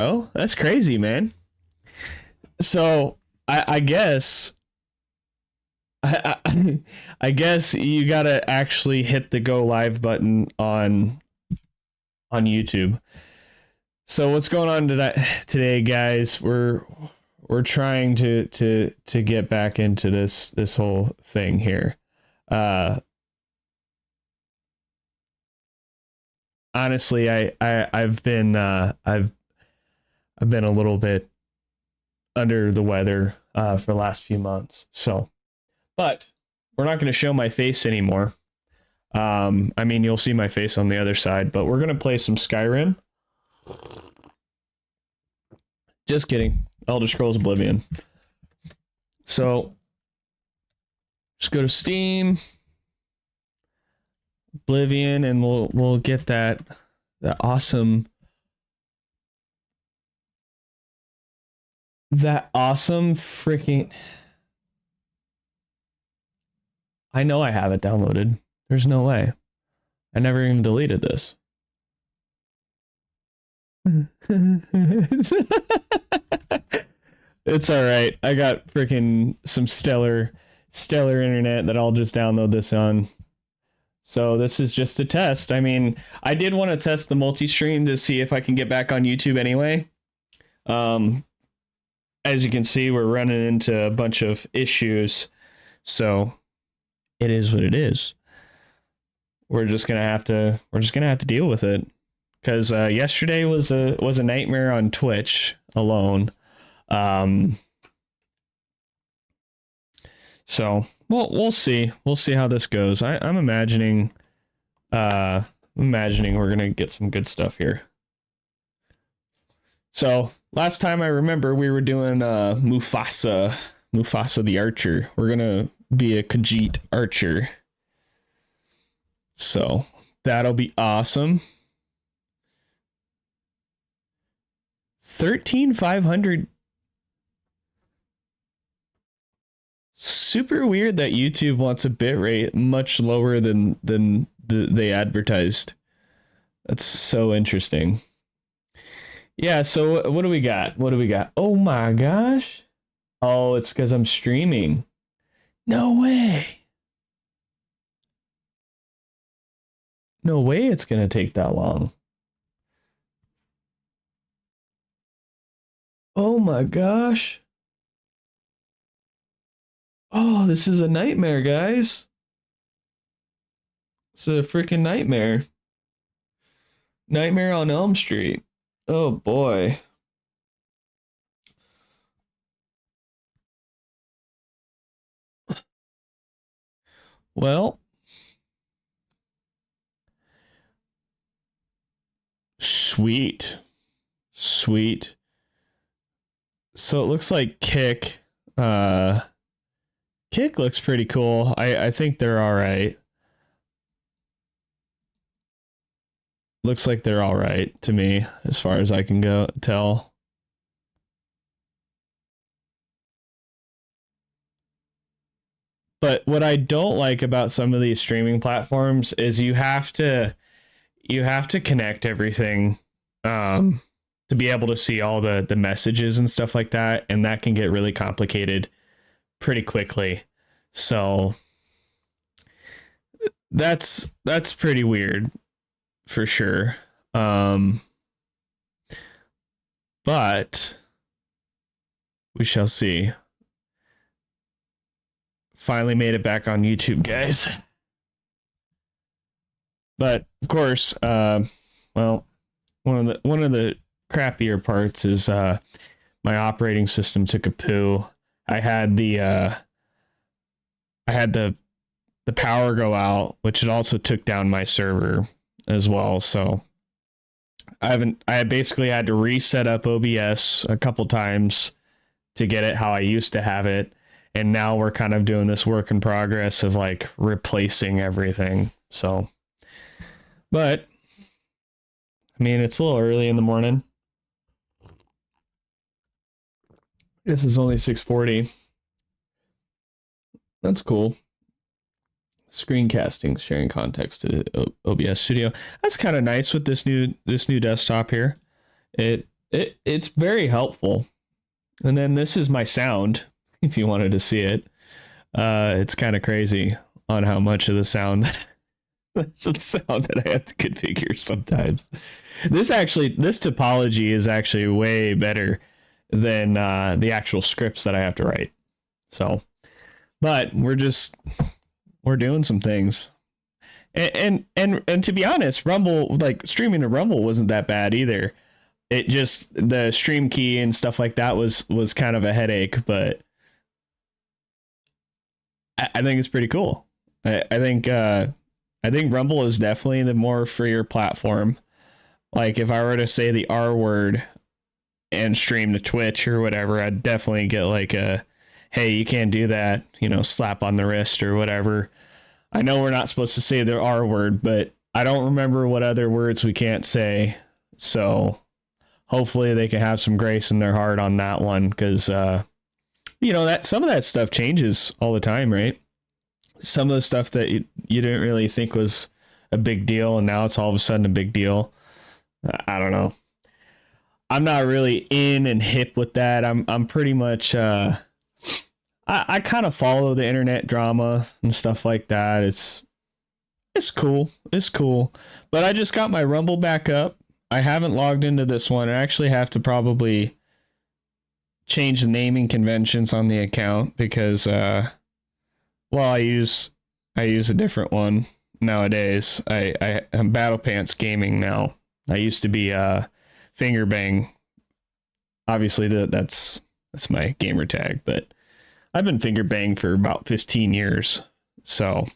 Oh, that's crazy, man. So I guess I guess you gotta actually hit the go live button on YouTube. So what's going on today, guys? We're trying to get back into this whole thing here. Honestly, I've been I've been a little bit under the weather for the last few months. So, but we're not going to show my face anymore. I mean, you'll see my face on the other side, but we're going to play some Skyrim. Just kidding. Elder Scrolls Oblivion. So, just go to Steam, Oblivion, and we'll get that awesome freaking. I know I have it downloaded. There's no way. I never even deleted this. It's all right. I got freaking some stellar internet that I'll just download this on. So this is just a test. I mean, I did want to test the multi-stream to see if I can get back on YouTube anyway. As you can see, we're running into a bunch of issues. So it is what it is. We're just gonna have to deal with it. Because yesterday was a nightmare on Twitch alone. So we'll see. We'll see how this goes. I'm imagining we're gonna get some good stuff here. So last time I remember we were doing Mufasa the archer. We're gonna be a Khajit archer. So that'll be awesome. 13,500. Super weird that YouTube wants a bitrate much lower than they advertised. That's so interesting. Yeah, so what do we got? Oh my gosh. Oh, it's because I'm streaming. No way. No way it's going to take that long. Oh my gosh. Oh, this is a nightmare, guys. It's a freaking nightmare. Nightmare on Elm Street. Oh boy. Well, sweet. So it looks like Kick looks pretty cool. I think they're all right. Looks like they're all right to me as far as I can tell. But what I don't like about some of these streaming platforms is you have to connect everything to be able to see all the messages and stuff like that, and that can get really complicated pretty quickly. So that's pretty weird for sure. But we shall see. Finally made it back on YouTube, guys. But of course, well, one of the crappier parts is my operating system took a poo. I had the power go out, which it also took down my server as well. So I basically had to reset up OBS a couple times to get it how I used to have it. And now we're kind of doing this work in progress of like replacing everything. So, but I mean, it's a little early in the morning. This is only 6:40. That's cool. Screencasting, sharing context to OBS Studio. That's kind of nice with this new desktop here. It It's very helpful. And then this is my sound, if you wanted to see it. It's kind of crazy on how much of the sound that's the sound that I have to configure sometimes. This topology is actually way better than the actual scripts that I have to write. So, but we're doing some things. And to be honest, Rumble, like streaming to Rumble wasn't that bad either. It just, the stream key and stuff like that was kind of a headache, but I think it's pretty cool. I think Rumble is definitely the more freer platform. Like if I were to say the R word and stream to Twitch or whatever, I'd definitely get like a, hey, you can't do that, slap on the wrist or whatever. I know we're not supposed to say the R word, but I don't remember what other words we can't say. So hopefully they can have some grace in their heart on that one, because that some of that stuff changes all the time, right? Some of the stuff that you didn't really think was a big deal, and now it's all of a sudden a big deal. I don't know. I'm not really in and hip with that. I'm pretty much I kind of follow the internet drama and stuff like that. It's cool. It's cool. But I just got my Rumble back up. I haven't logged into this one. I actually have to probably change the naming conventions on the account because I use a different one nowadays. I'm Battle Pants Gaming now. I used to be Finger Bang. Obviously that's my gamer tag, but I've been Finger Bang for about 15 years. So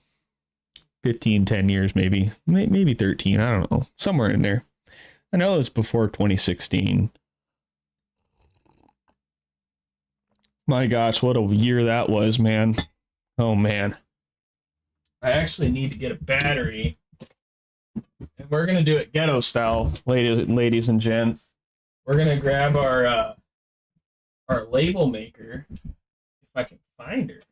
10 years maybe 13, I don't know, somewhere in there. I know it was before 2016. My gosh, what a year that was, man. Oh man. I actually need to get a battery. And we're gonna do it ghetto style, ladies and gents. We're gonna grab our label maker, if I can find her.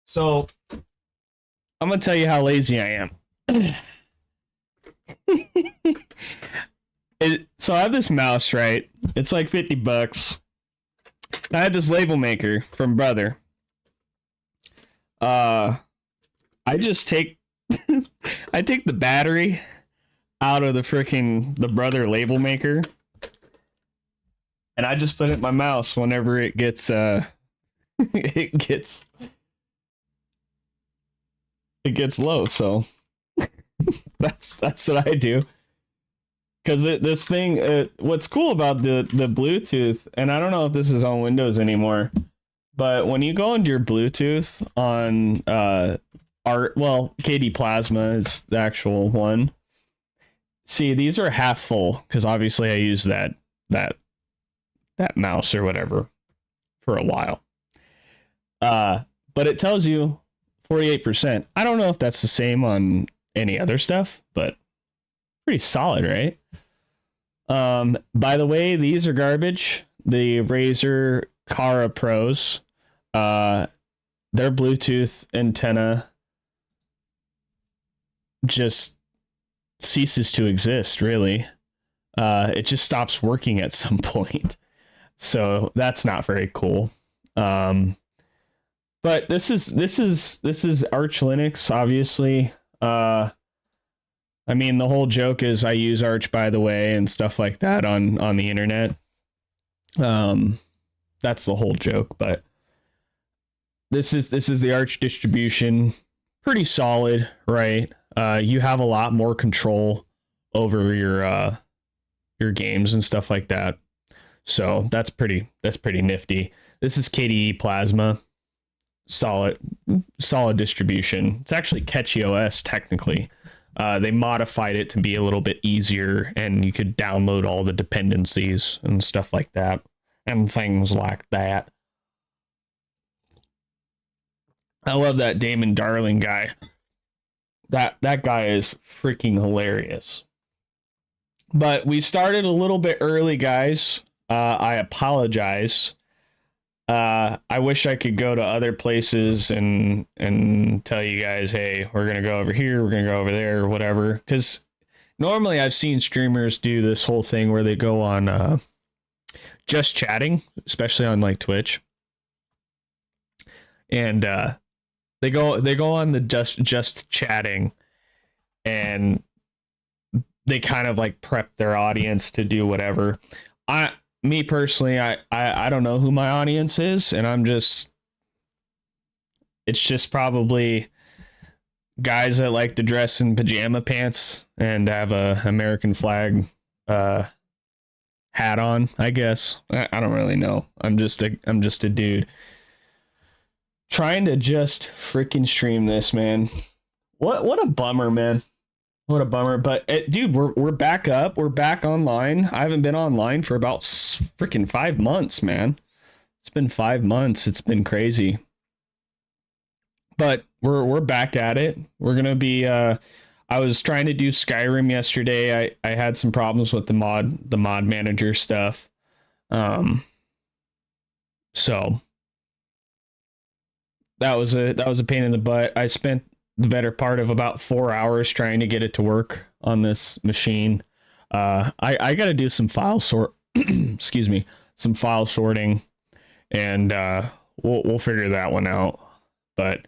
So I'm gonna tell you how lazy I am. So I have this mouse, right? It's like $50. I had this label maker from Brother. I just take I take the battery out of the Brother label maker, and I just put it in my mouse whenever it gets it gets low. So that's what I do. Because this thing, what's cool about the Bluetooth, and I don't know if this is on Windows anymore, but when you go into your Bluetooth on KD Plasma is the actual one. See, these are half full because obviously I use that mouse or whatever for a while. But it tells you 48%. I don't know if that's the same on any other stuff, but pretty solid, right? By the way, these are garbage. The Razer Kara Pros, their Bluetooth antenna just ceases to exist, really. It just stops working at some point. So that's not very cool. But this is Arch Linux, obviously. I mean, the whole joke is I use Arch, by the way, and stuff like that on the internet. That's the whole joke, but this is the Arch distribution. Pretty solid, right? You have a lot more control over your games and stuff like that. So that's pretty nifty. This is KDE Plasma. Solid distribution. It's actually Catchy OS technically. They modified it to be a little bit easier, and you could download all the dependencies and stuff like that, and things like that. I love that Damon Darling guy. That guy is freaking hilarious. But we started a little bit early, guys. I apologize. I wish I could go to other places and tell you guys, hey, we're gonna go over here, we're gonna go over there, or whatever. Because Normally I've seen streamers do this whole thing where they go on just chatting, especially on like Twitch. And they go on the just chatting, and they kind of like prep their audience to do whatever. Me personally, I don't know who my audience is, and it's just probably guys that like to dress in pajama pants and have a American flag hat on, I guess. I don't really know. I'm just a dude trying to just freaking stream this, man. What a bummer, man. What a bummer. But dude, we're back up. We're back online. I haven't been online for about freaking 5 months, man. It's been 5 months. It's been crazy. But we're back at it. We're gonna be I was trying to do Skyrim yesterday. I had some problems with the mod manager stuff. So that was a pain in the butt. I spent the better part of about 4 hours trying to get it to work on this machine. I got to do some file sort excuse me, some file sorting, and we'll figure that one out. But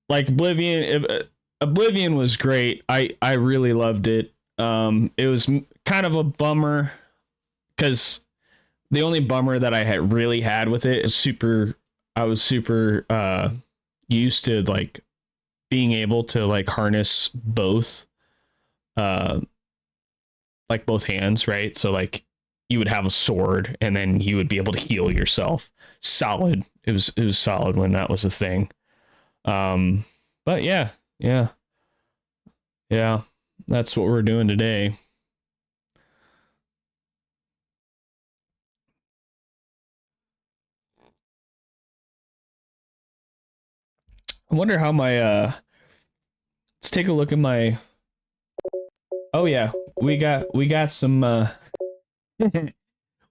like Oblivion was great. I really loved it. It was kind of a bummer because the only bummer that I had really had with it is I was super used to like being able to like harness both like both hands, right? So like you would have a sword and then you would be able to heal yourself. Solid. It was solid when that was a thing. But yeah, that's what we're doing today. I wonder how my let's take a look at my. Oh yeah, we got some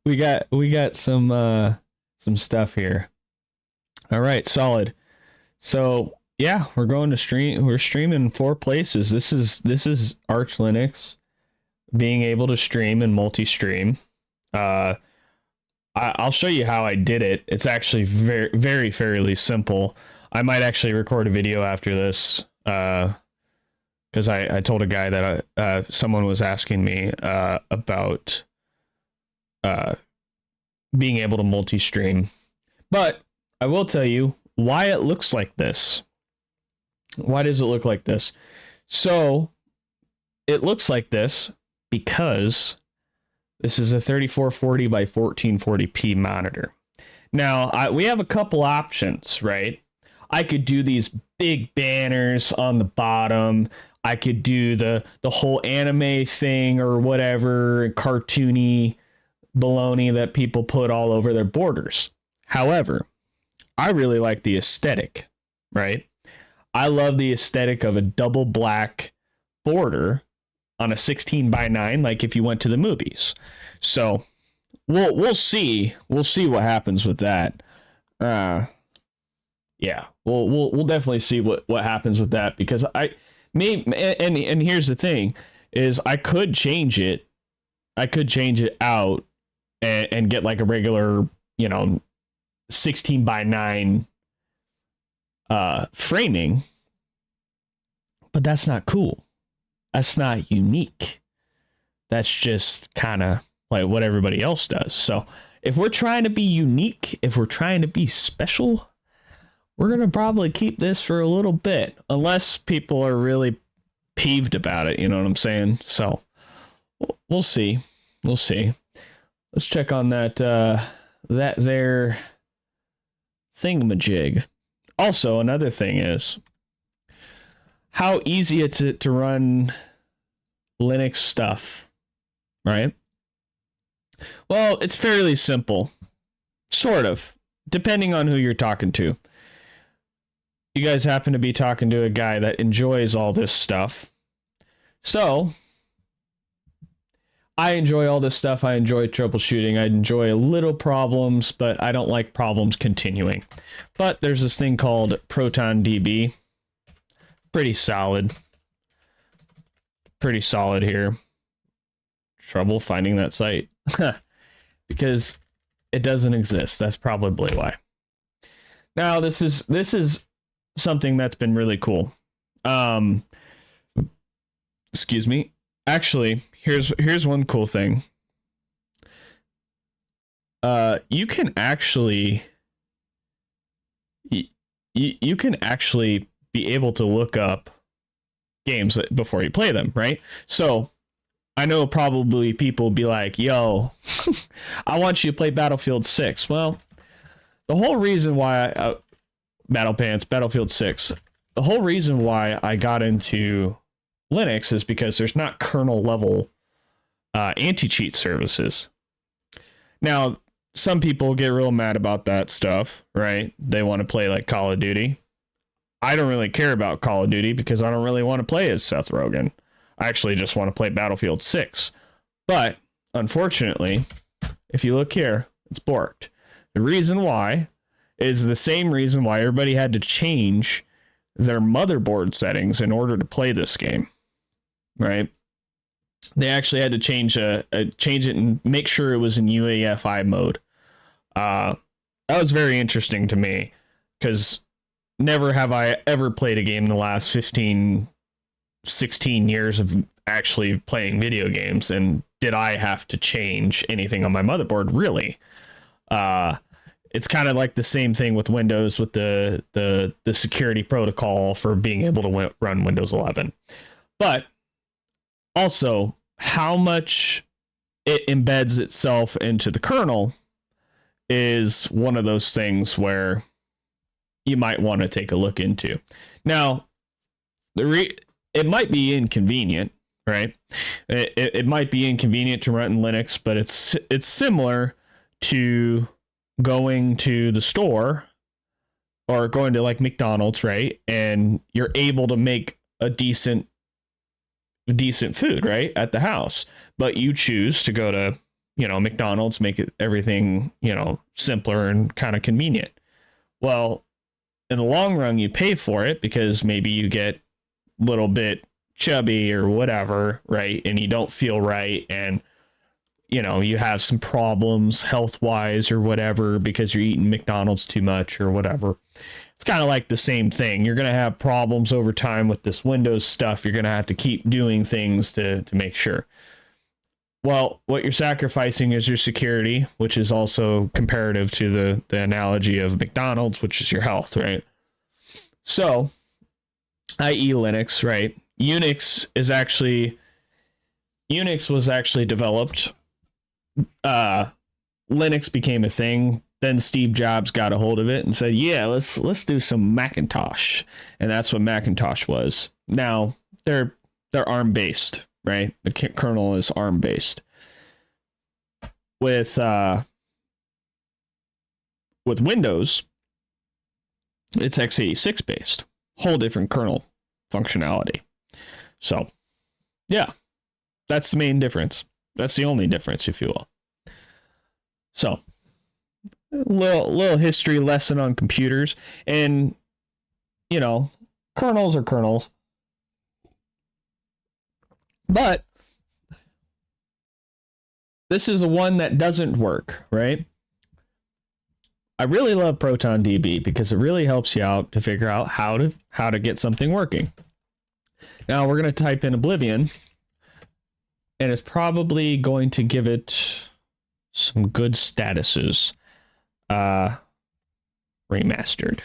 we got some stuff here. All right, solid. So yeah, we're going to stream. We're streaming 4 places. This is Arch Linux being able to stream and multi-stream. I'll show you how I did it. It's actually very fairly simple. I might actually record a video after this because I told a guy that someone was asking me about being able to multi-stream. But I will tell you why it looks like this. Why does it look like this? So it looks like this because this is a 3440 by 1440p monitor. Now, we have a couple options, right? I could do these big banners on the bottom. I could do the whole anime thing or whatever, cartoony baloney that people put all over their borders. However, I really like the aesthetic, right? I love the aesthetic of a double black border on a 16:9, like if you went to the movies. So we'll see what happens with that. Yeah, we'll definitely see what happens with that, because and here's the thing is I could change it out and get like a regular 16:9 framing, but that's not cool. That's not unique. That's just kind of like what everybody else does. So if we're trying to be unique, if we're trying to be special, we're going to probably keep this for a little bit, unless people are really peeved about it. You know what I'm saying? So we'll see. We'll see. Let's check on that there thingamajig. Also, another thing is how easy it's to run Linux stuff, right? Well, it's fairly simple, sort of, depending on who you're talking to. You guys happen to be talking to a guy that enjoys all this stuff. So I enjoy all this stuff. I enjoy troubleshooting. I enjoy little problems, but I don't like problems continuing. But there's this thing called ProtonDB. Pretty solid. pretty solid here. Trouble finding that site because it doesn't exist. That's probably why. Now this is something that's been really cool. Excuse me. Actually, here's one cool thing. You can actually you can actually be able to look up games before you play them, right? So I know probably people be like, yo, I want you to play Battlefield 6. Well, the whole reason why Battlefield 6, the whole reason why I got into Linux is because there's not kernel level anti-cheat services. Now, some people get real mad about that stuff, right? They want to play like Call of Duty. I don't really care about Call of Duty because I don't really want to play as Seth Rogen. I actually just want to play Battlefield 6. But unfortunately, if you look here, it's borked. The reason why is the same reason why everybody had to change their motherboard settings in order to play this game, right? They actually had to change it and make sure it was in UEFI mode. That was very interesting to me because never have I ever played a game in the last 15, 16 years of actually playing video games, and did I have to change anything on my motherboard? Really? It's kind of like the same thing with Windows with the security protocol for being able to run Windows 11. But also, how much it embeds itself into the kernel is one of those things where you might want to take a look into. Now, it might be inconvenient, right? It might be inconvenient to run in Linux, but it's similar to going to the store or going to like McDonald's, right? And you're able to make a decent food, right, at the house, but you choose to go to, McDonald's, make it everything, simpler and kind of convenient. Well, in the long run, you pay for it because maybe you get a little bit chubby or whatever, right? And you don't feel right. And, you have some problems health wise or whatever because you're eating McDonald's too much or whatever. It's kind of like the same thing. You're going to have problems over time with this Windows stuff. You're going to have to keep doing things to make sure. Well, what you're sacrificing is your security, which is also comparative to the analogy of McDonald's, which is your health, right? So, i.e. Linux, right? Unix was actually developed. Linux became a thing. Then Steve Jobs got a hold of it and said, yeah, let's do some Macintosh. And that's what Macintosh was. Now, they're ARM-based, right? The kernel is ARM-based. With Windows, it's x86-based. Whole different kernel functionality. So, yeah, that's the main difference. That's the only difference, if you will. So, little history lesson on computers, and kernels are kernels, but this is a one that doesn't work, right? I really love ProtonDB because it really helps you out to figure out how to get something working. Now we're going to type in Oblivion, and it's probably going to give it some good statuses. Remastered.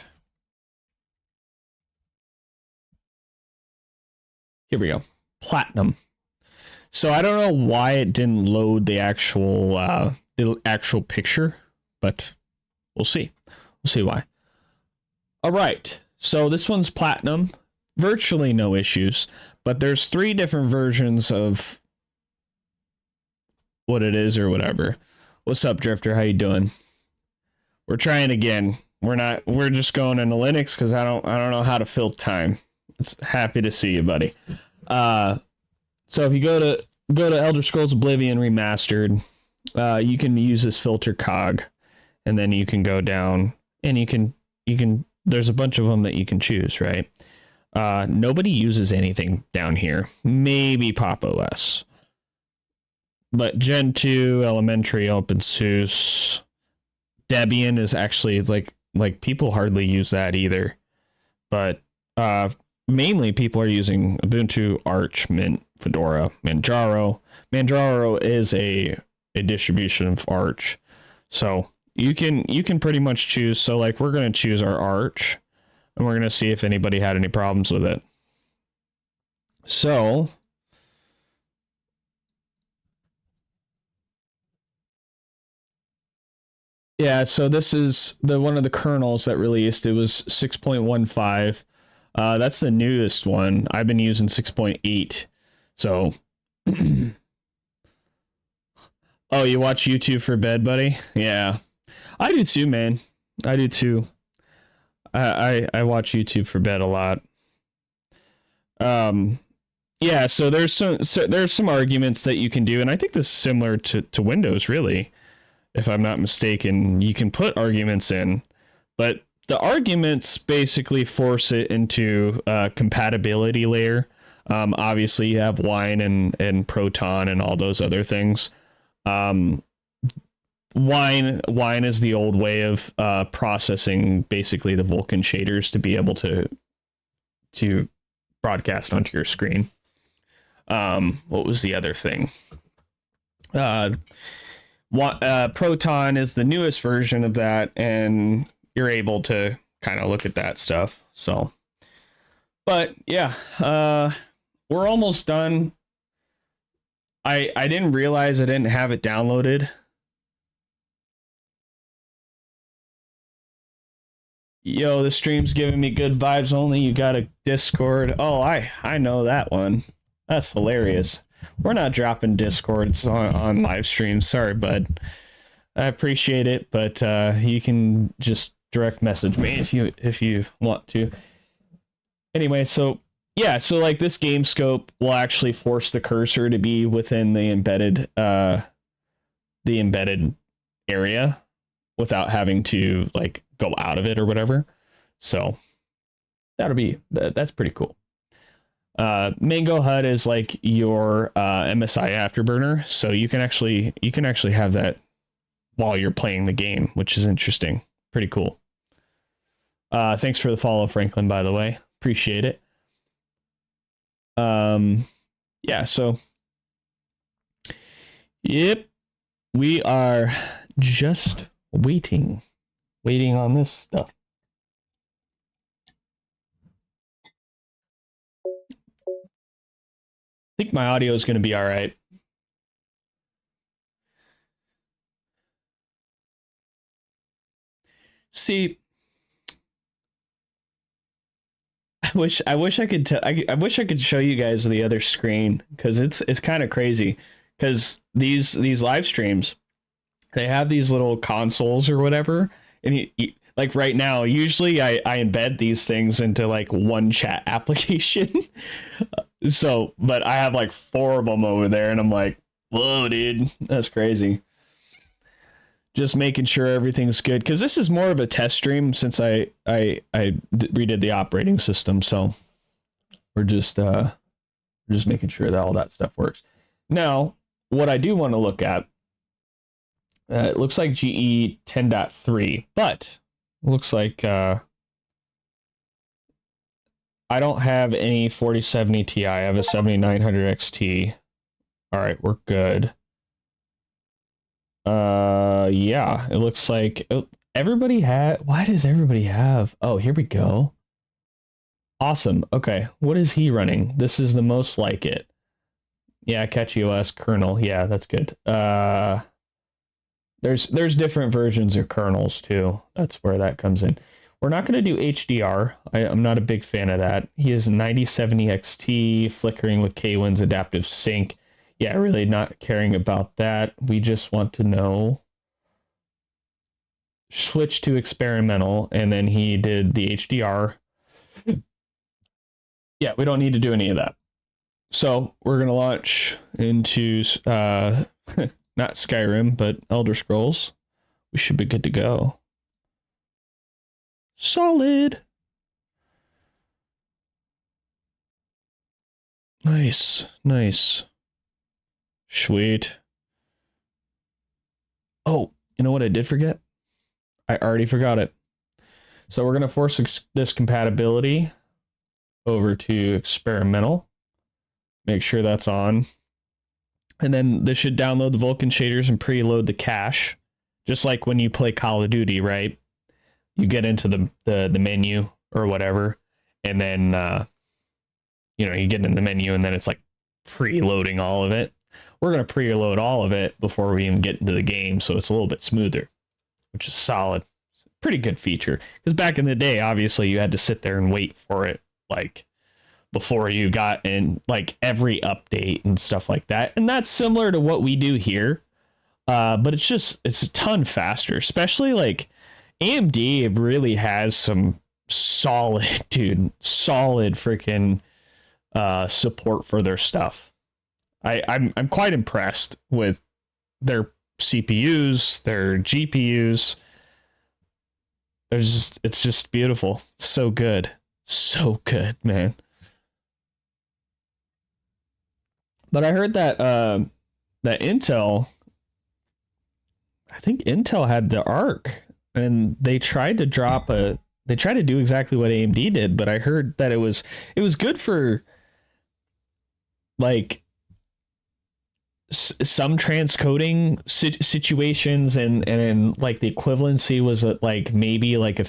Here we go. Platinum. So I don't know why it didn't load the actual picture, but we'll see. We'll see why. All right. So this one's platinum. Virtually no issues, but there's 3 different versions of what it is or whatever. What's up, Drifter? How you doing? We're trying again. We're just going into Linux because I don't know how to fill time. It's happy to see you, buddy. So if you go to Elder Scrolls Oblivion Remastered, you can use this filter cog, and then you can go down and you can there's a bunch of them that you can choose, right? Nobody uses anything down here. Maybe Pop OS. But Gen 2, Elementary, OpenSUSE, Debian is actually like people hardly use that either. But mainly people are using Ubuntu, Arch, Mint, Fedora, Manjaro. Manjaro is a distribution of Arch. So you can pretty much choose. So like we're going to choose our Arch and we're going to see if anybody had any problems with it. So yeah, so this is the one of the kernels that released. It was 6.15. That's the newest one. I've been using 6.8. So oh, you watch YouTube for bed, buddy? Yeah. I do too, man. I do too. I watch YouTube for bed a lot. Yeah, so there's some arguments that you can do, and I think this is similar to Windows, really. If I'm not mistaken, you can put arguments in, but the arguments basically force it into a compatibility layer. Obviously, you have Wine and Proton and all those other things. Wine is the old way of processing basically the Vulkan shaders to be able to broadcast onto your screen. What was the other thing? Proton is the newest version of that, and you're able to kind of look at that stuff. So, but yeah, we're almost done. I didn't realize I didn't have it downloaded. Yo, the stream's giving me good vibes only. You got a Discord. Oh, I know that one. That's hilarious. We're not dropping Discords on live streams. Sorry, bud. I appreciate it, but you can just direct message me if you want to. Anyway, so yeah, so like this game scope will actually force the cursor to be within the embedded area without having to like go out of it or whatever. So that's pretty cool. Mango HUD is like your MSI afterburner, so you can actually have that while you're playing the game, which is interesting. Pretty cool. Thanks for the follow, Franklin, by the way. Appreciate it. Yeah, so yep, we are just waiting on this stuff. I think my audio is going to be all right. See, I wish I could I wish I could show you guys the other screen, because it's kind of crazy, because these live streams, they have these little consoles or whatever, and like right now, usually I embed these things into like one chat application. So, but I have like 4 of them over there, and I'm like, whoa, dude, that's crazy. Just making sure everything's good, because this is more of a test stream since I redid the operating system. So we're just making sure that all that stuff works. Now, what I do want to look at, it looks like GE 10.3, but looks like I don't have any 4070 Ti. I have a 7900 XT. All right, we're good. Yeah, it looks like everybody had. Why does everybody have? Oh, here we go. Awesome. Okay, what is he running? This is the most like it. Yeah, Catchy OS kernel. Yeah, that's good. There's different versions of kernels too. That's where that comes in. We're not going to do HDR. I'm not a big fan of that. He is 9070 XT, flickering with Kwin's adaptive sync. Yeah, really not caring about that. We just want to know. Switch to experimental, and then he did the HDR. Yeah, we don't need to do any of that. So we're going to launch into not Skyrim, but Elder Scrolls. We should be good to go. Solid. Nice, nice. Sweet. Oh, you know what I did forget? I already forgot it. So we're going to force this compatibility over to experimental. Make sure that's on. And then this should download the Vulkan shaders and preload the cache. Just like when you play Call of Duty, right? You get into the menu or whatever, and then you get in the menu and then it's like preloading all of it. We're going to preload all of it before we even get into the game, so it's a little bit smoother, which is solid. Pretty good feature. Because back in the day, obviously, you had to sit there and wait for it, like, before you got in, like, every update and stuff like that. And that's similar to what we do here. But it's a ton faster, especially, like, AMD really has some solid freaking support for their stuff. I'm quite impressed with their CPUs, their GPUs. It's just beautiful. So good, man. But I heard that that Intel, I think Intel had the Arc, and they tried to do exactly what AMD did, but I heard that it was good for like some transcoding situations, and like the equivalency was at like maybe like a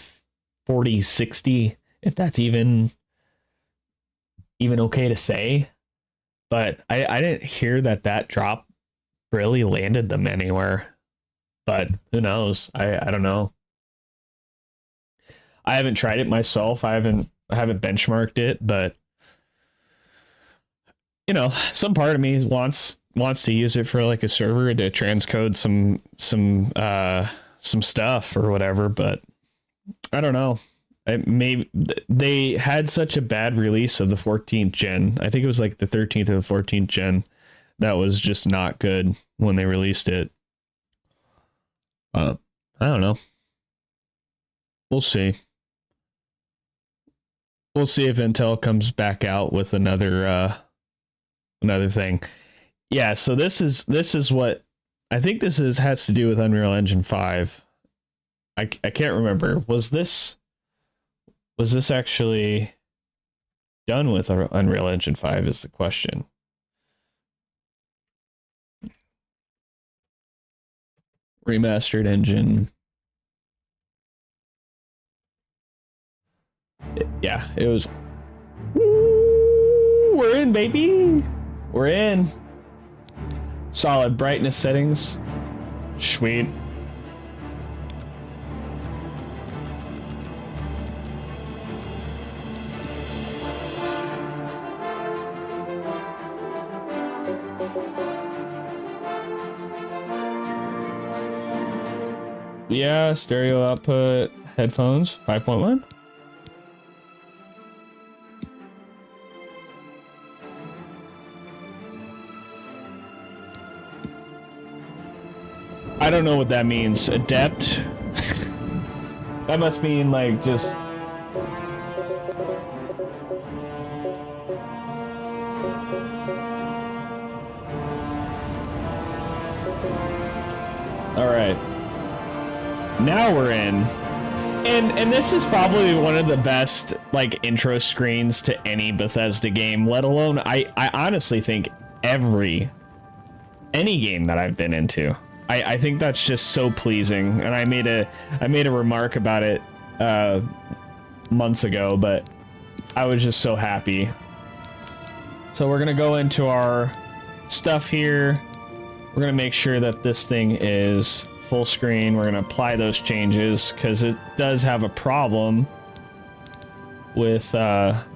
4060, if that's even okay to say. But I didn't hear that drop really landed them anywhere. But who knows? I don't know. I haven't tried it myself. I haven't benchmarked it, but some part of me wants to use it for like a server to transcode some stuff or whatever, but I don't know. Maybe they had such a bad release of the 14th gen. I think it was like the 13th or the 14th gen that was just not good when they released it. I don't know. We'll see. We'll see if Intel comes back out with another thing. Yeah, so this is what I think has to do with Unreal Engine 5. I can't remember. Was this actually done with Unreal Engine 5 is the question. Remastered engine. Yeah, it was. Woo, we're in, baby. We're in. Solid brightness settings. Sweet. Yeah, stereo output headphones 5.1. I don't know what that means. Adept? That must mean like just... Alright. Now we're in. And this is probably one of the best like intro screens to any Bethesda game, let alone I honestly think any game that I've been into. I think that's just so pleasing, and I made a remark about it months ago, but I was just so happy. So we're gonna go into our stuff here. We're gonna make sure that this thing is full screen. We're gonna apply those changes because it does have a problem with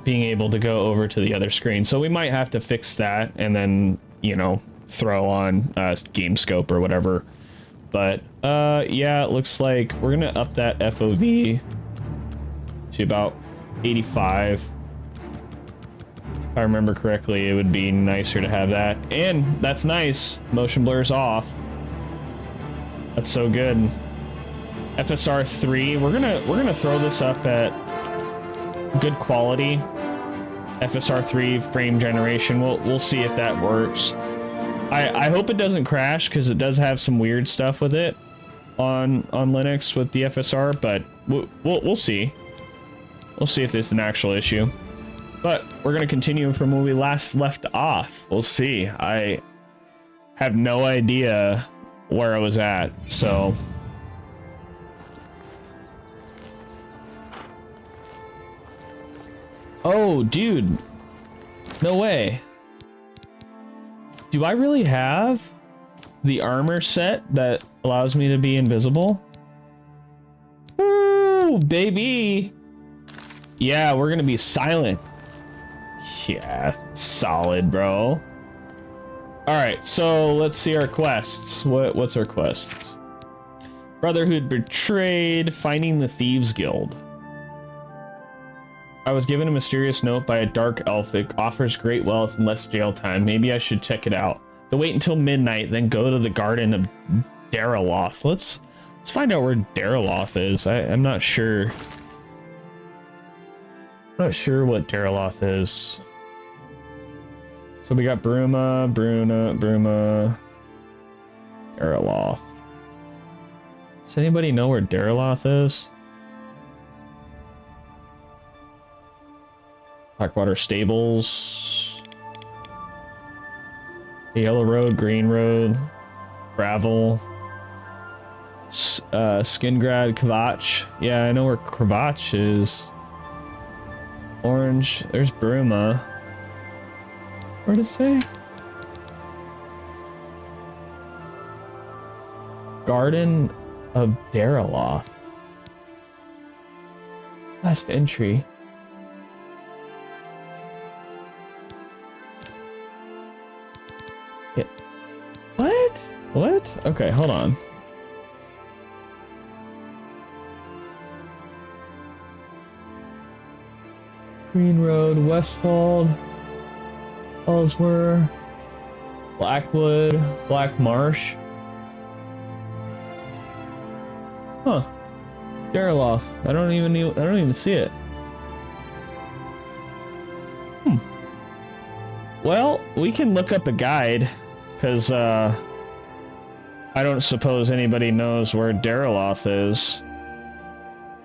being able to go over to the other screen. So we might have to fix that and then, throw on game scope or whatever. But yeah, it looks like we're gonna up that FOV to about 85. If I remember correctly, it would be nicer to have that. And that's nice. Motion blur's off. That's so good. FSR 3. We're gonna throw this up at good quality. FSR3 frame generation. We'll see if that works. I hope it doesn't crash because it does have some weird stuff with it on Linux with the FSR, but we'll see. We'll see if this is an actual issue. But we're gonna continue from where we last left off. We'll see. I have no idea where I was at, so. Oh, dude. No way. Do I really have the armor set that allows me to be invisible? Woo, baby. Yeah, we're gonna be silent. Yeah, solid, bro. All right, so let's see our quests. What's our quests? Brotherhood Betrayed, finding the Thieves Guild. I was given a mysterious note by a dark elf. It offers great wealth and less jail time. Maybe I should check it out. To wait until midnight, then go to the Garden of Daraloth. Let's find out where Daraloth is. I'm not sure. I'm not sure what Daraloth is. So we got Bruma, Daraloth. Does anybody know where Daraloth is? Blackwater Stables. Yellow Road, Green Road, Gravel. Skingrad, Kvatch. Yeah, I know where Kvatch is. Orange. There's Bruma. Where did it say? Garden of Daraloth. Last entry. Yeah. What? What? Okay, hold on. Green Road, Westfold, Ellsworth, Blackwood, Black Marsh. Huh. Daraloth. I don't even see it. Well, we can look up a guide, because I don't suppose anybody knows where Daraloth is.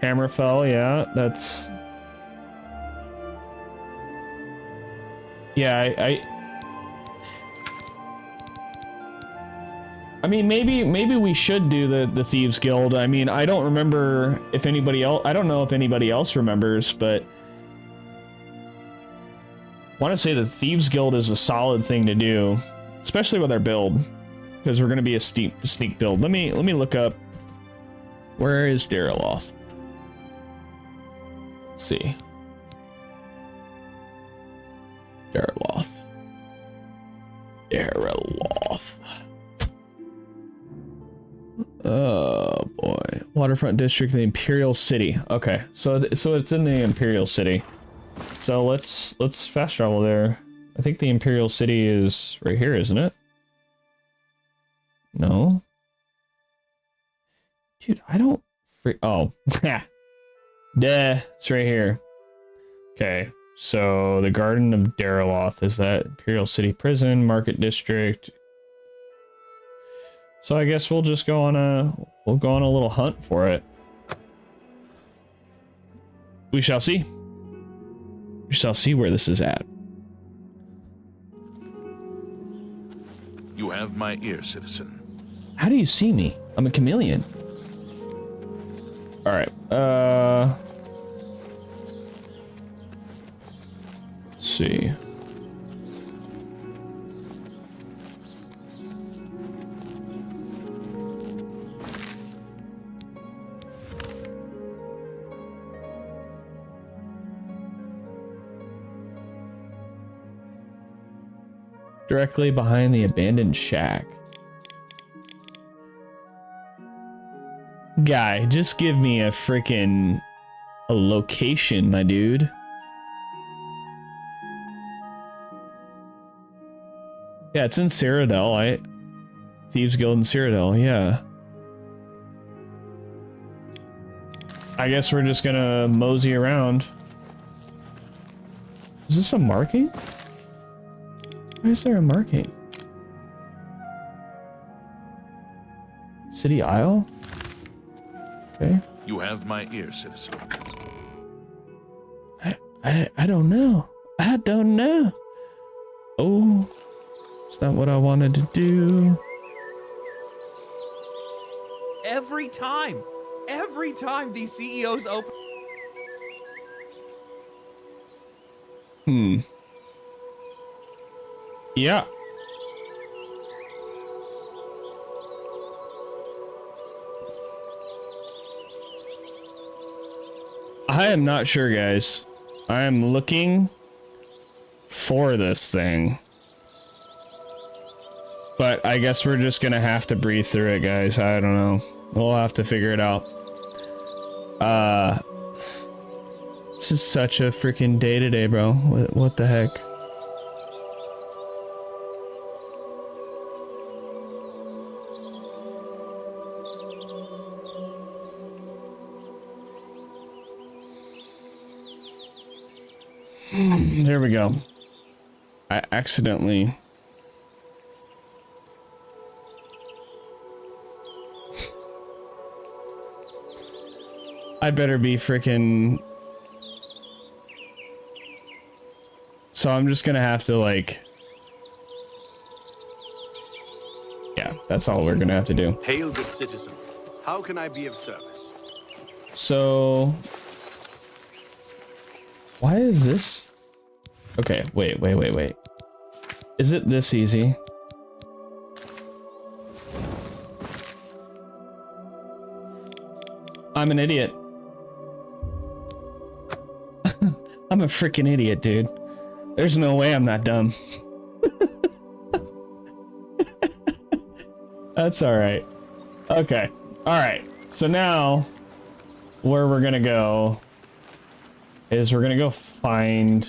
Hammerfell, yeah, that's... Yeah, I mean, maybe we should do the Thieves Guild. I mean, I don't remember if anybody else... I don't know if anybody else remembers, but... I want to say the Thieves Guild is a solid thing to do, especially with our build, because we're going to be a sneak build. Let me look up. Where is Daraloth? Let's see. Daraloth. Oh boy, Waterfront District, the Imperial City. Okay, so it's in the Imperial City. So let's fast travel there. I think the Imperial City is right here, isn't it? No. Dude, I don't... Oh. Duh, it's right here. Okay, so the Garden of Daraloth is that Imperial City Prison, Market District. So I guess we'll just go on a little hunt for it. We shall see. We shall see where this is at. You have my ear, citizen. How do you see me? I'm a chameleon. All right. Let's see. Directly behind the abandoned shack. Guy, just give me a freaking location, my dude. Yeah, it's in Cyrodiil. Thieves Guild in Cyrodiil, yeah. I guess we're just gonna mosey around. Is this a marking? Why is there a marking? City Isle? Okay. You have my ear, citizen. I don't know. I don't know. Oh, it's not what I wanted to do. Every time these CEOs open. Yeah. I am not sure, guys. I am looking for this thing. But I guess we're just gonna have to breathe through it, guys. I don't know. We'll have to figure it out. This is such a freaking day today, bro. What the heck? There we go. I accidentally... I better be freaking... So I'm just gonna have to, like... Yeah, that's all we're gonna have to do. Hail, good citizen. How can I be of service? So... Why is this? Okay, wait. Is it this easy? I'm an idiot. I'm a freaking idiot, dude. There's no way I'm not dumb. That's alright. Okay. Alright. So now, where we're gonna go is we're gonna go find...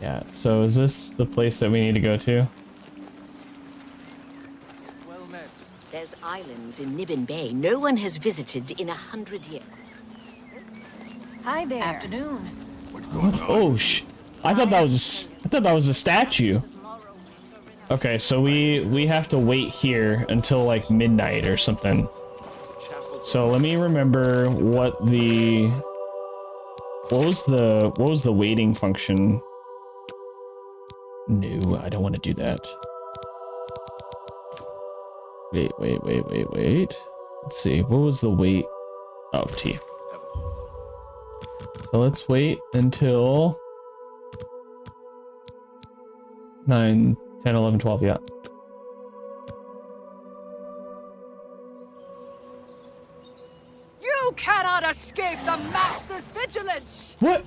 Yeah, so is this the place that we need to go to? Well met. There's islands in Nibbin Bay no one has visited in 100 years. Hi there. Afternoon. What? Oh, I thought that was a statue. Okay, so we have to wait here until like midnight or something. So let me remember what was the waiting function? No, I don't want to do that. Wait. Let's see. What was the wait? Oh, T. So let's wait until 9, 10, 11, 12, yeah. You cannot escape the Master's vigilance! What?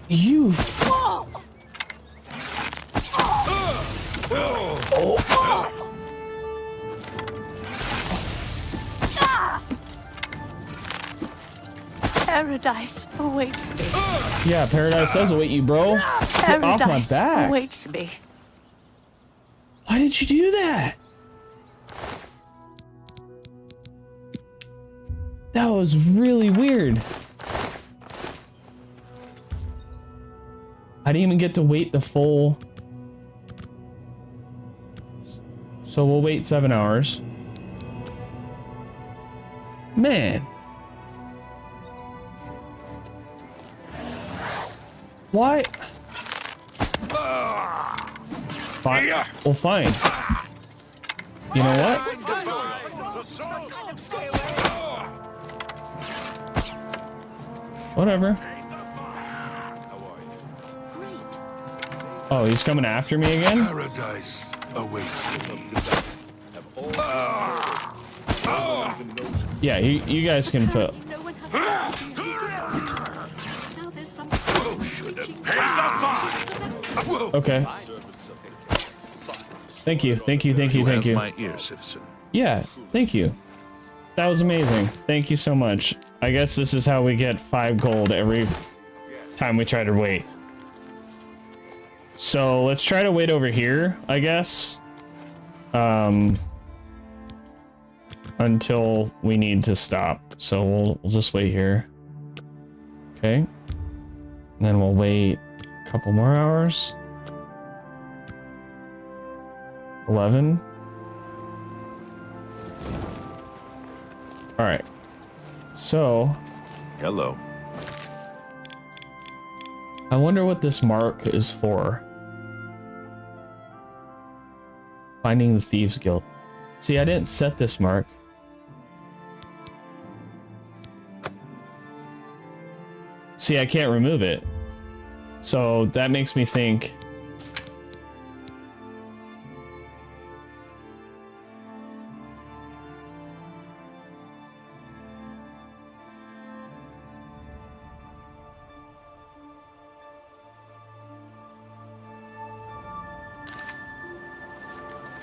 You... Oh! Paradise awaits me. Yeah, paradise does await you, bro. Get off my Paradise back. awaits me. Why did you do that? That was really weird. I didn't even get to wait the full... So we'll wait 7 hours. Man. Why? Fine. Well, fine. You know what? Whatever. Oh, he's coming after me again? Paradise awaits me. Yeah, you guys can put... No one has told you now there's something. Should have paid the fine. Okay. Thank you. You have my ear, citizen. Yeah, thank you. That was amazing. Thank you so much. I guess this is how we get 5 gold every time we try to wait. So let's try to wait over here, I guess. Until we need to stop. So we'll just wait here. Okay. And then we'll wait a couple more hours. 11. All right. So, Hello. I wonder what this mark is for. Finding the Thieves Guild. See, I didn't set this mark. See, I can't remove it. So that makes me think...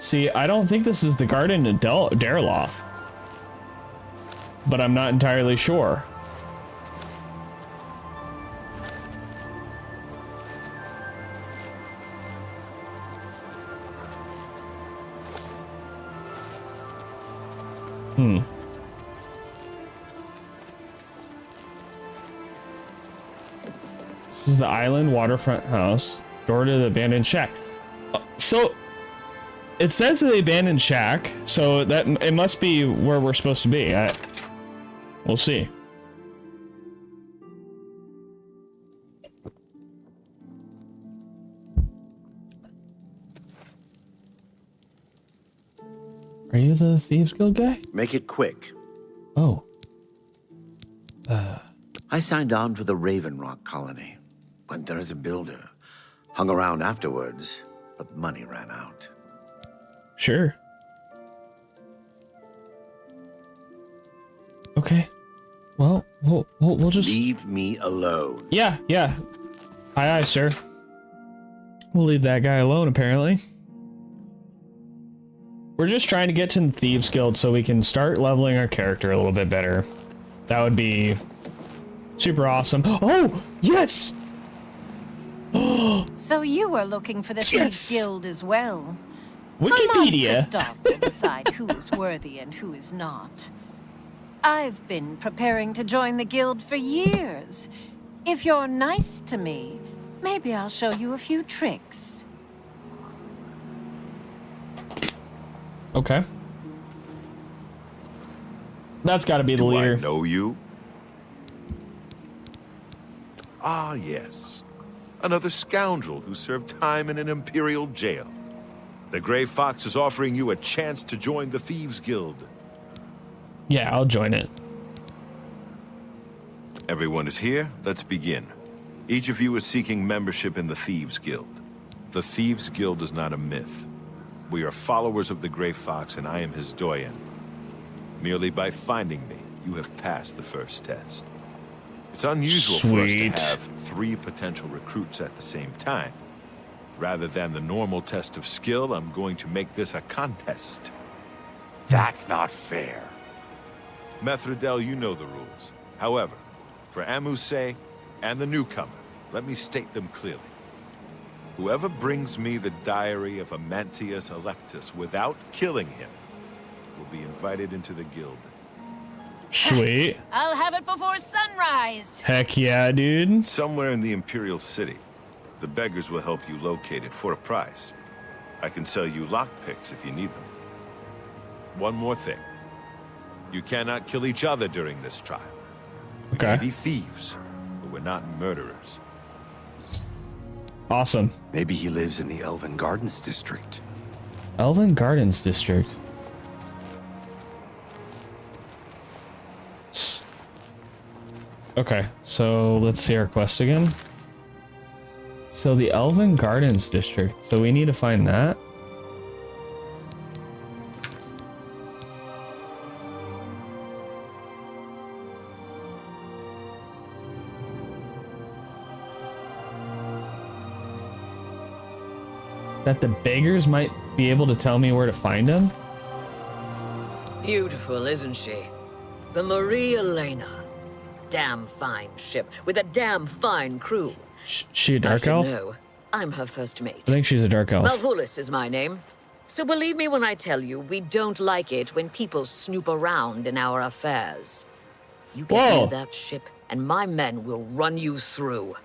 See, I don't think this is the garden of Derloth. But I'm not entirely sure. This is the island waterfront house. Door to the abandoned shack. So... It says the abandoned shack, so that it must be where we're supposed to be. We'll see. Are you the Thieves Guild guy? Make it quick. Oh. I signed on for the Raven Rock colony. Went there as a builder. Hung around afterwards, but money ran out. Sure. Okay. Well, we'll just... Leave me alone. Yeah. Aye, sir. We'll leave that guy alone, apparently. We're just trying to get to the Thieves Guild so we can start leveling our character a little bit better. That would be super awesome. Oh, yes! So you were looking for the Thieves Guild as well. Wikipedia. Christoph will decide who is worthy and who is not. I've been preparing to join the guild for years. If you're nice to me, maybe I'll show you a few tricks. Okay. That's got to be the Do leader. I know you? Ah, yes. Another scoundrel who served time in an imperial jail. The Grey Fox is offering you a chance to join the Thieves Guild. Yeah, I'll join it. Everyone is here. Let's begin. Each of you is seeking membership in the Thieves Guild. The Thieves Guild is not a myth. We are followers of the Grey Fox, and I am his doyen. Merely by finding me, you have passed the first test. It's unusual for us to Sweet. have 3 potential recruits at the same time. Rather than the normal test of skill, I'm going to make this a contest. That's not fair. Methredel, you know the rules. However, for Amuse and the newcomer, let me state them clearly. Whoever brings me the diary of Amantius Electus without killing him will be invited into the guild. Sweet. I'll have it before sunrise. Heck yeah, dude. Somewhere in the Imperial City. The beggars will help you locate it for a price. I can sell you lockpicks if you need them. One more thing. You cannot kill each other during this trial. We may Okay. be thieves, but we're not murderers. Awesome. Maybe he lives in the Elven Gardens district. Elven Gardens District. Okay, so let's see our quest again. So the Elven Gardens District. So we need to find that. That the beggars might be able to tell me where to find them? Beautiful, isn't she? The Marie Elena. Damn fine ship with a damn fine crew. She a I dark should elf? know. I'm her first mate. I think she's a dark elf. Malvolus is my name. So believe me when I tell you, we don't like it when people snoop around in our affairs. You get Whoa. near that ship, and my men will run you through.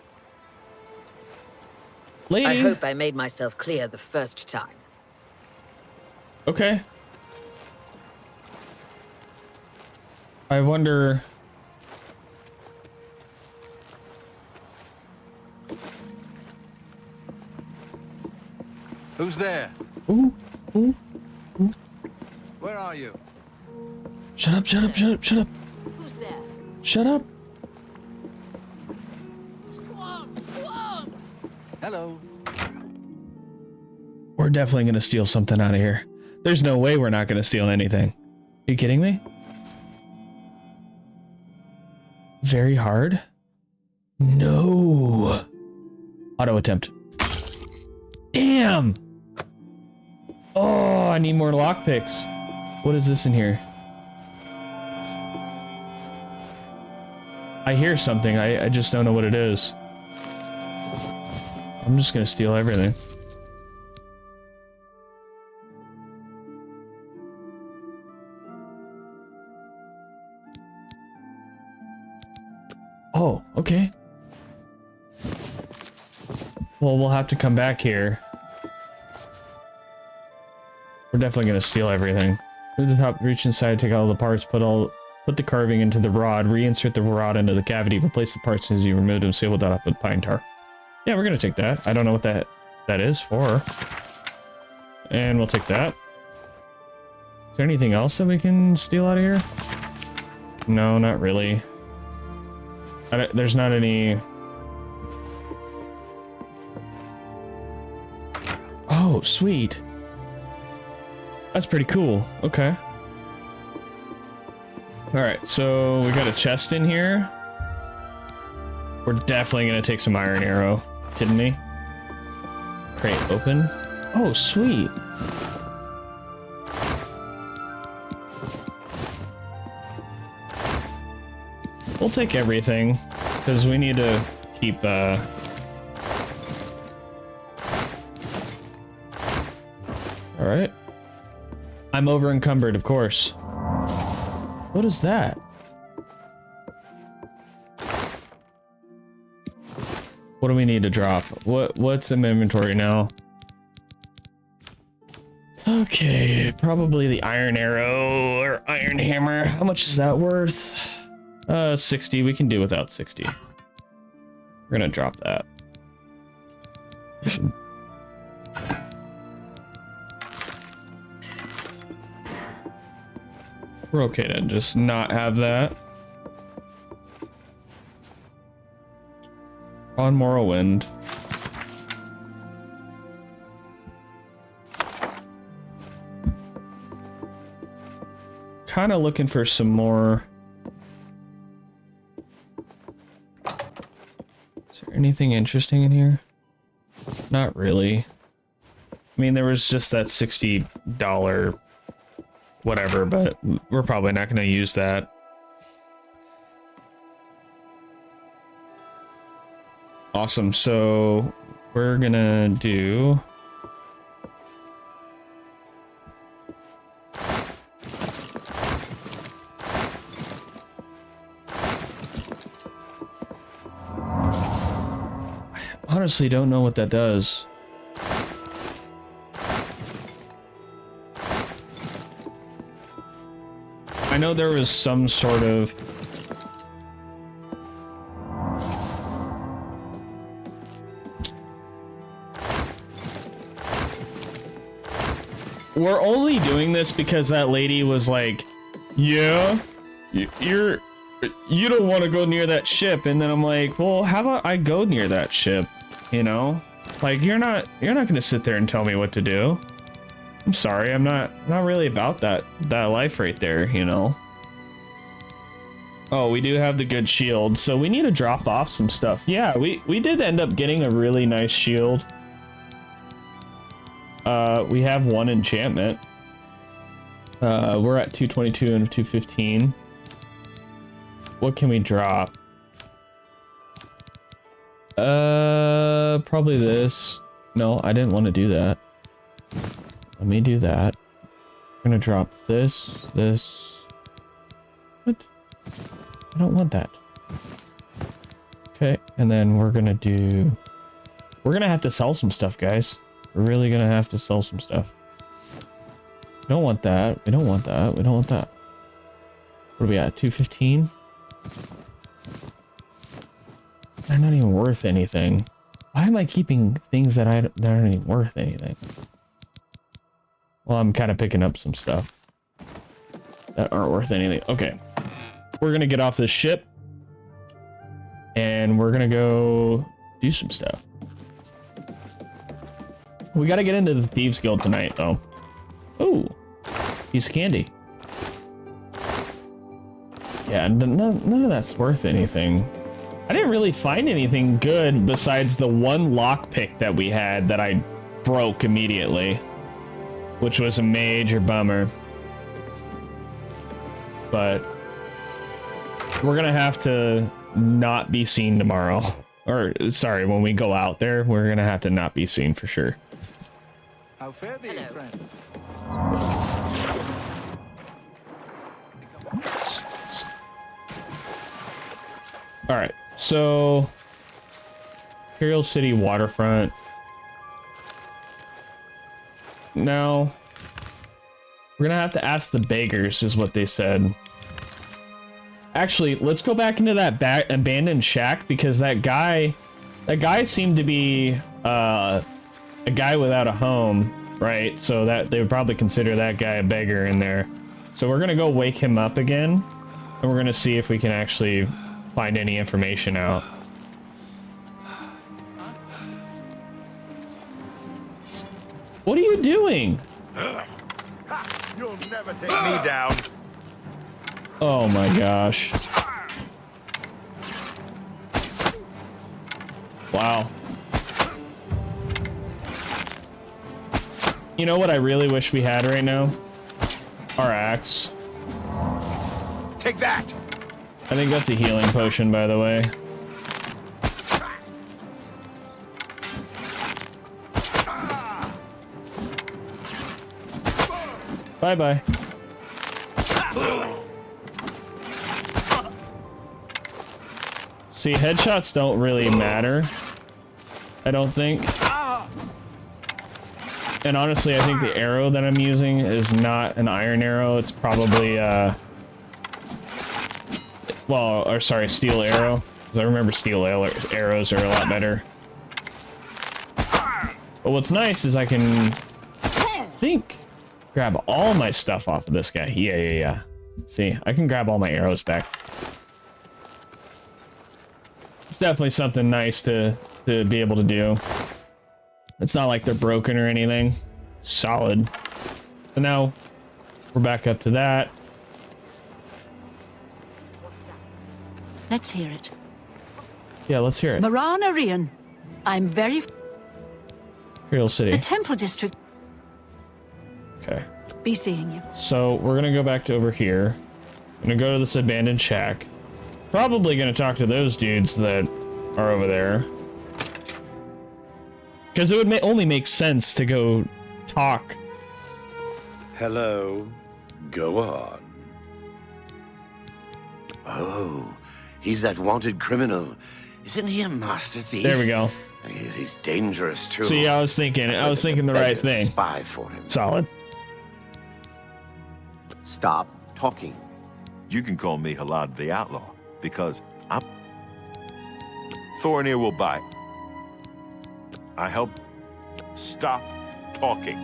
Lady. I hope I made myself clear the first time. Okay. I wonder... Who's there? Ooh, ooh. Where are you? Shut up, shut up, shut up, shut up. Who's there? Shut up. Swarms! Hello. We're definitely gonna steal something out of here. There's no way we're not gonna steal anything. Are you kidding me? Very hard? No. Auto attempt. Damn! Oh, I need more lockpicks. What is this in here? I hear something. I just don't know what it is. I'm just gonna steal everything. Oh, okay. Well, we'll have to come back here. We're definitely gonna steal everything. Go to the top, reach inside, take all the parts, put the carving into the rod, reinsert the rod into the cavity, replace the parts as you remove them, seal that up with pine tar. Yeah, we're gonna take that. I don't know what that is for. And we'll take that. Is there anything else that we can steal out of here? No, not really. There's not any... Oh, sweet. That's pretty cool. Okay. Alright, so we got a chest in here. We're definitely gonna take some iron arrow. Kidding me? Crate open. Oh, sweet. We'll take everything, because we need to keep, Alright. I'm over encumbered, of course. What is that? What do we need to drop? What's in my inventory now? Okay, probably the iron arrow or iron hammer. How much is that worth? 60. We can do without 60. We're gonna drop that. We're okay to just not have that. On Morrowind. Kind of looking for some more. Is there anything interesting in here? Not really. I mean, there was just that $60 whatever, but we're probably not going to use that. Awesome. So we're going to do... I honestly don't know what that does. I know there was some sort of... We're only doing this because that lady was like, yeah, you don't want to go near that ship. And then I'm like, well, how about I go near that ship? You know, like you're not going to sit there and tell me what to do. I'm sorry, I'm not really about that life right there, you know. Oh, we do have the good shield, so we need to drop off some stuff. Yeah, we did end up getting a really nice shield. We have one enchantment. We're at 222 and 215. What can we drop? Probably this. No, I didn't want to do that. Let me do that. I'm gonna drop this. What? I don't want that. Okay, and then we're gonna do We're gonna have to sell some stuff, guys. We're really gonna have to sell some stuff. We don't want that. We don't want that. We don't want that. What are we at? 215? They're not even worth anything. Why am I keeping things that aren't even worth anything? Well, I'm kind of picking up some stuff that aren't worth anything. Okay. We're gonna get off this ship. And we're gonna go do some stuff. We gotta get into the Thieves Guild tonight, though. Ooh, piece of candy. Yeah, none of that's worth anything. I didn't really find anything good besides the one lockpick that we had that I broke immediately, which was a major bummer. But we're gonna have to not be seen tomorrow. Or, sorry, when we go out there, we're gonna have to not be seen for sure. How fare thee, friend? Alright, so Imperial City waterfront. Now, we're gonna have to ask the beggars, is what they said. Actually, let's go back into that abandoned shack, because that guy seemed to be a guy without a home, right? So that they would probably consider that guy a beggar in there. So we're gonna go wake him up again, and we're gonna see if we can actually find any information out. What are you doing? You'll never take me down. Oh my gosh. Wow. You know what I really wish we had right now? Our axe. Take that. I think that's a healing potion, by the way. Bye-bye. See, headshots don't really matter, I don't think. And honestly, I think the arrow that I'm using is not an iron arrow. It's probably, well, or sorry, steel arrow. Because I remember steel arrows are a lot better. But what's nice is I can, grab all my stuff off of this guy. Yeah. See, I can grab all my arrows back. It's definitely something nice to be able to do. It's not like they're broken or anything. Solid. So now we're back up to that. Let's hear it. Yeah, let's hear it. Marana Rian. I'm very... Imperial City. The Temple District. Okay. Be seeing you. So we're gonna go back to over here. I'm gonna go to this abandoned shack. Probably gonna talk to those dudes that are over there. Because it would only make sense to go talk. Hello. Go on. Oh, he's that wanted criminal. Isn't he a master thief? There we go. I hear he's dangerous too. See, I was thinking the right thing. Spy for him. Solid. Stop talking. You can call me Halad the Outlaw, because I'm... Thorinir will bite. I help... Stop talking.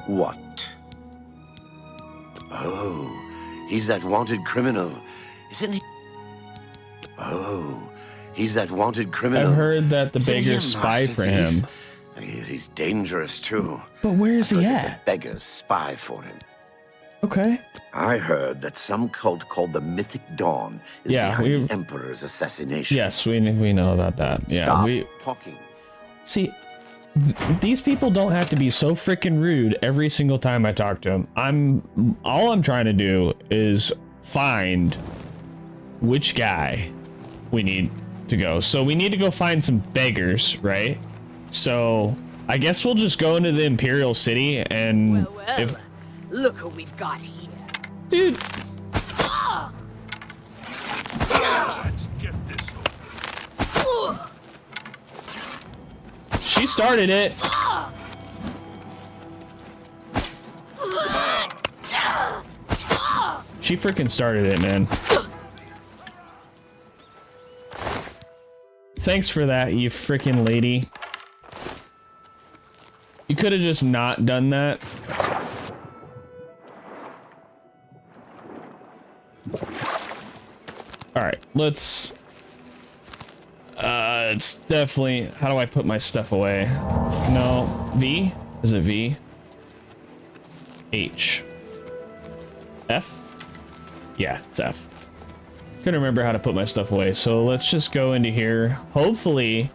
What? Oh, he's that wanted criminal. Isn't he? Oh, he's that wanted criminal. I've heard that the Isn't he a beggars spy master for thief? him. I hear he's dangerous too. But where's he I've heard that at? the beggars spy for him. Okay. I heard that some cult called the Mythic Dawn is behind the Emperor's assassination. Yes, we know about that. Yeah, Stop talking. See, these people don't have to be so freaking rude every single time I talk to them. All I'm trying to do is find which guy we need to go. So we need to go find some beggars, right? So I guess we'll just go into the Imperial City and Well, look who we've got here. Dude. Let's get this over. She started it. She freaking started it, man. Thanks for that, you freaking lady. You could have just not done that. Alright, let's... it's definitely... How do I put my stuff away? No. V? Is it V? H. F? Yeah, it's F. Couldn't remember how to put my stuff away, so let's just go into here. Hopefully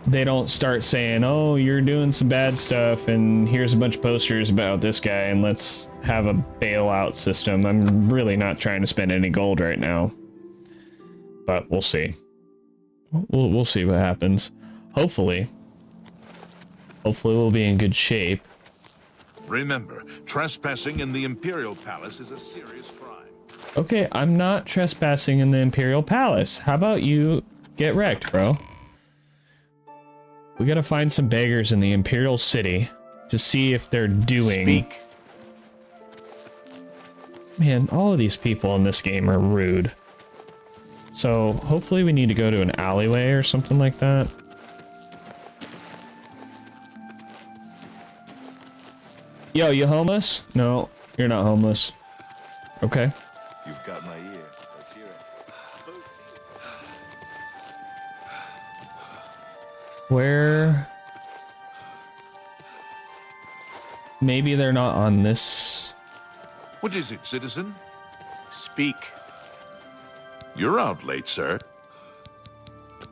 they don't start saying, oh, you're doing some bad stuff and here's a bunch of posters about this guy and let's have a bailout system. I'm really not trying to spend any gold right now, but we'll see. We'll see what happens. Hopefully we'll be in good shape. Remember, trespassing in the Imperial Palace is a serious crime. Okay, I'm not trespassing in the Imperial Palace. How about you get wrecked, bro? We gotta find some beggars in the Imperial City to see if they're doing... Speak. Man, all of these people in this game are rude. So, hopefully we need to go to an alleyway or something like that. Yo, you homeless? No, you're not homeless. Okay. You've got my ear. Let's hear it. Where... Maybe they're not on this... What is it, citizen? Speak. You're out late, sir.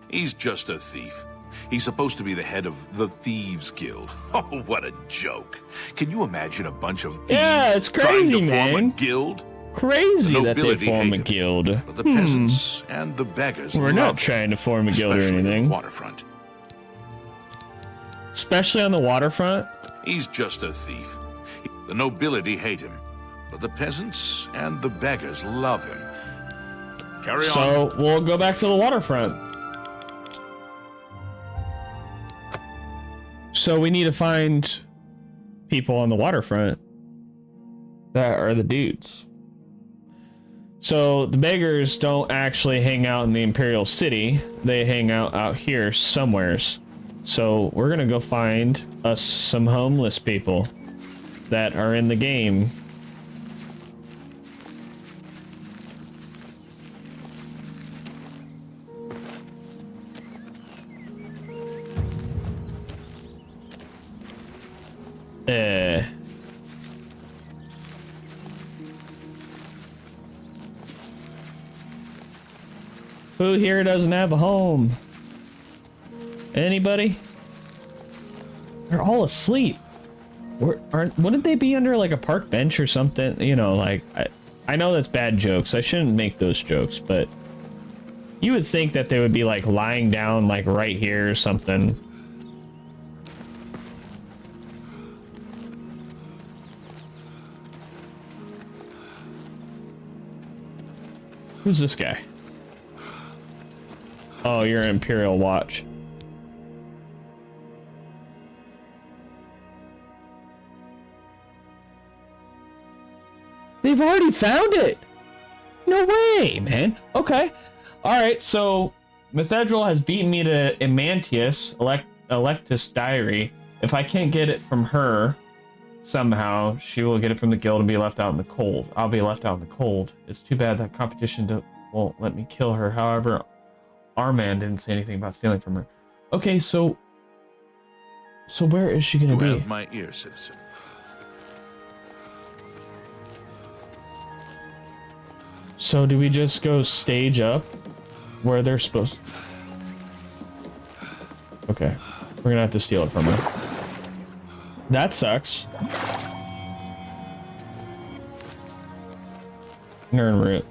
He's just a thief. He's supposed to be the head of the Thieves Guild. Oh, what a joke. Can you imagine a bunch of thieves it's crazy, trying to man. form a guild? Crazy that they nobility form a hate him, guild. But the peasants and the beggars We're love not him, trying to form a guild or especially on the anything. waterfront. Especially on the waterfront? He's just a thief. The nobility hate him, but the peasants and the beggars love him. Carry on. So, we'll go back to the waterfront. So we need to find people on the waterfront that are the dudes. So the beggars don't actually hang out in the Imperial City. They hang out here somewheres. So we're gonna go find us some homeless people that are in the game. Who here doesn't have a home? Anybody? They're all asleep. Wouldn't they be under like a park bench or something? You know, like I know that's bad jokes. I shouldn't make those jokes, but you would think that they would be like lying down like right here or something. Who's this guy? Oh, you're an Imperial Watch. They've already found it! No way, man. Okay. Alright, so Methedral has beaten me to Emantius, Electus Diary. If I can't get it from her, somehow, she will get it from the guild and be left out in the cold. I'll be left out in the cold. It's too bad that competition won't let me kill her. However, Armand didn't say anything about stealing from her. Okay, so where is she gonna be? You have my ear, citizen. So do we just go stage up where they're supposed to... Okay, we're gonna have to steal it from her. That sucks. Nernroot.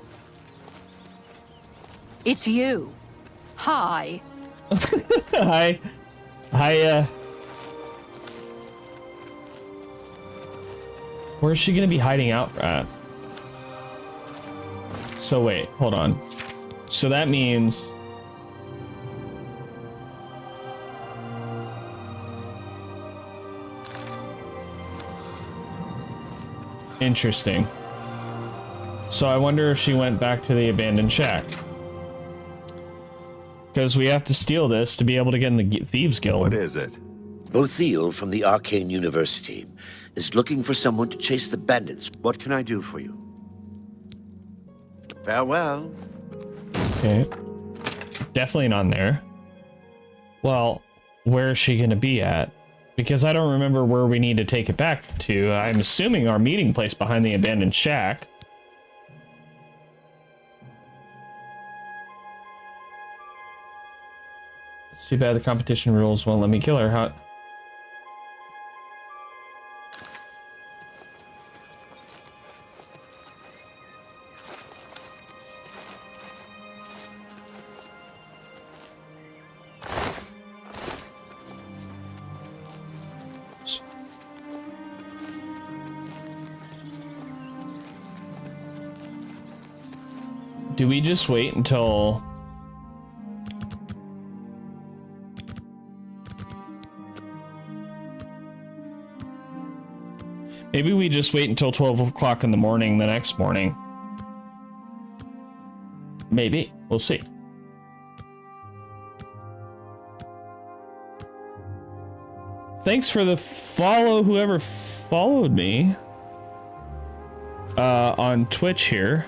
It's you. Hi. Hi. Hi, where's she gonna be hiding out at? So wait, hold on. So that means... Interesting. So I wonder if she went back to the abandoned shack. Because we have to steal this to be able to get in the Thieves Guild. What is it? Bothiel from the Arcane University is looking for someone to chase the bandits. What can I do for you? Farewell. Okay. Definitely not there. Well, where is she going to be at? Because I don't remember where we need to take it back to. I'm assuming our meeting place behind the abandoned shack. It's too bad the competition rules won't let me kill her, huh? Do we just wait until... Maybe we just wait until 12 o'clock in the morning the next morning. Maybe. We'll see. Thanks for the follow, whoever followed me. On Twitch here.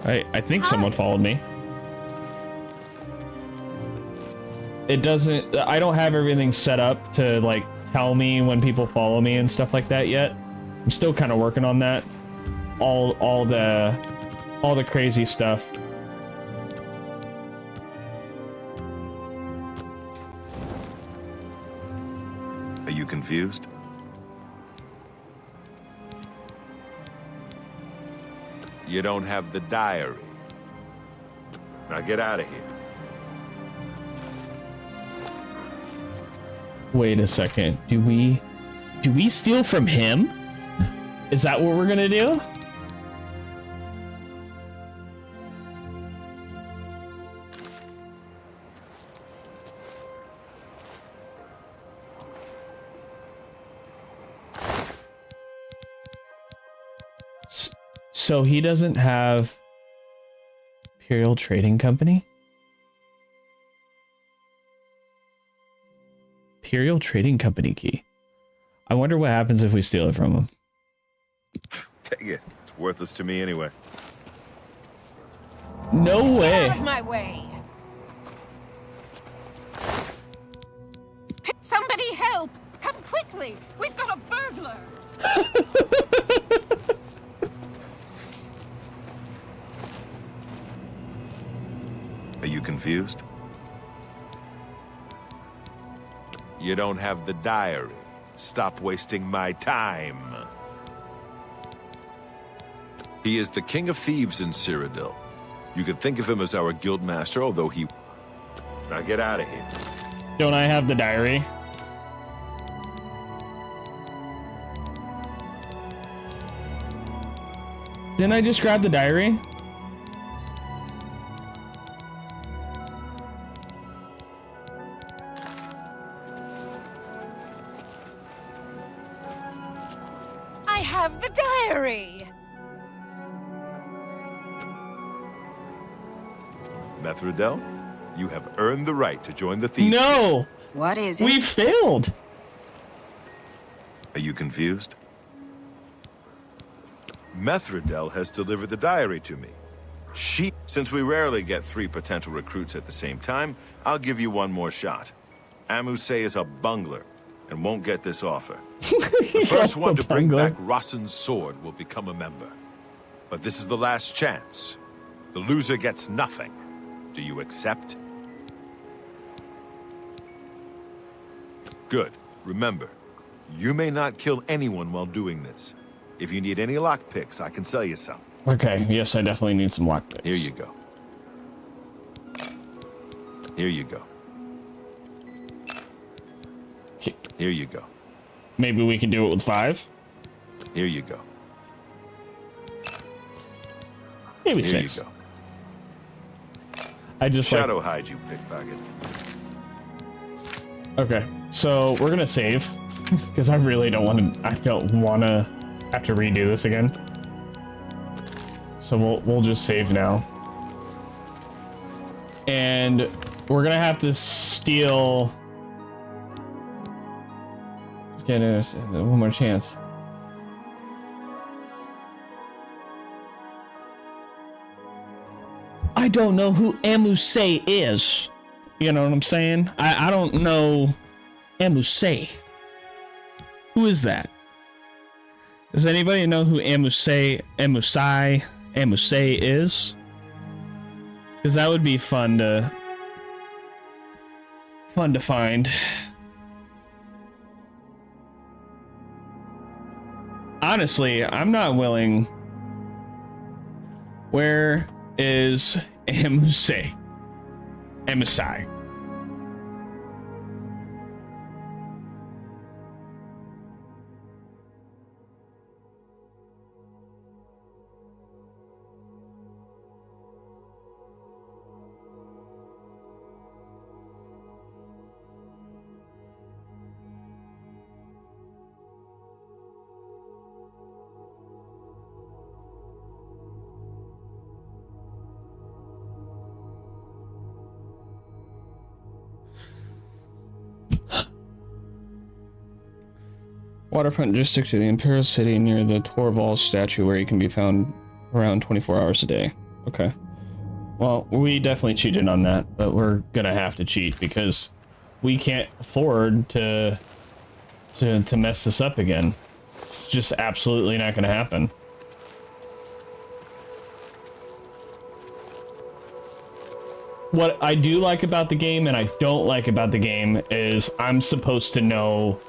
I think someone followed me. It doesn't... I don't have everything set up to, like, tell me when people follow me and stuff like that yet. I'm still kind of working on that. All the crazy stuff. Are you confused? You don't have the diary. Now get out of here. Wait a second. Do we steal from him? Is that what we're gonna do? So he doesn't have Imperial Trading Company? Imperial Trading Company key. I wonder what happens if we steal it from him. Take it. It's worthless to me anyway. No way. Out of my way. Somebody help! Come quickly! We've got a burglar! Are you confused? You don't have the diary. Stop wasting my time. He is the King of Thieves in Cyrodiil. You could think of him as our guild master, although he... Now get out of here. Don't I have the diary? Didn't I just grab the diary? I have the diary! Methridel, you have earned the right to join the Thieves. No! What is it? We failed! Are you confused? Methridel has delivered the diary to me. Since we rarely get 3 potential recruits at the same time, I'll give you one more shot. Amuse is a bungler and won't get this offer. The first one to bring back Rossen's sword will become a member. But this is the last chance. The loser gets nothing. Do you accept? Good. Remember, you may not kill anyone while doing this. If you need any lockpicks, I can sell you some. Okay, yes, I definitely need some lockpicks. Here you go. Here you go. Here you go. Maybe we can do it with 5? Here you go. Maybe Here 6. you go. I just Shadow hide, you pickpocket. Okay, so we're gonna save because I really don't want to. I don't want to have to redo this again. So we'll just save now. And we're gonna have to steal. Get one more chance. I don't know who Emuse is. You know what I'm saying? I don't know Emuse. Who is that? Does anybody know who Emuse is? Because that would be fun to find. Honestly, I'm not willing. Where is Emuse? Emusai. Waterfront district to the Imperial City near the Torval statue where you can be found around 24 hours a day. Okay. Well, we definitely cheated on that, but we're gonna have to cheat because we can't afford to mess this up again. It's just absolutely not gonna happen. What I do like about the game and I don't like about the game is I'm supposed to know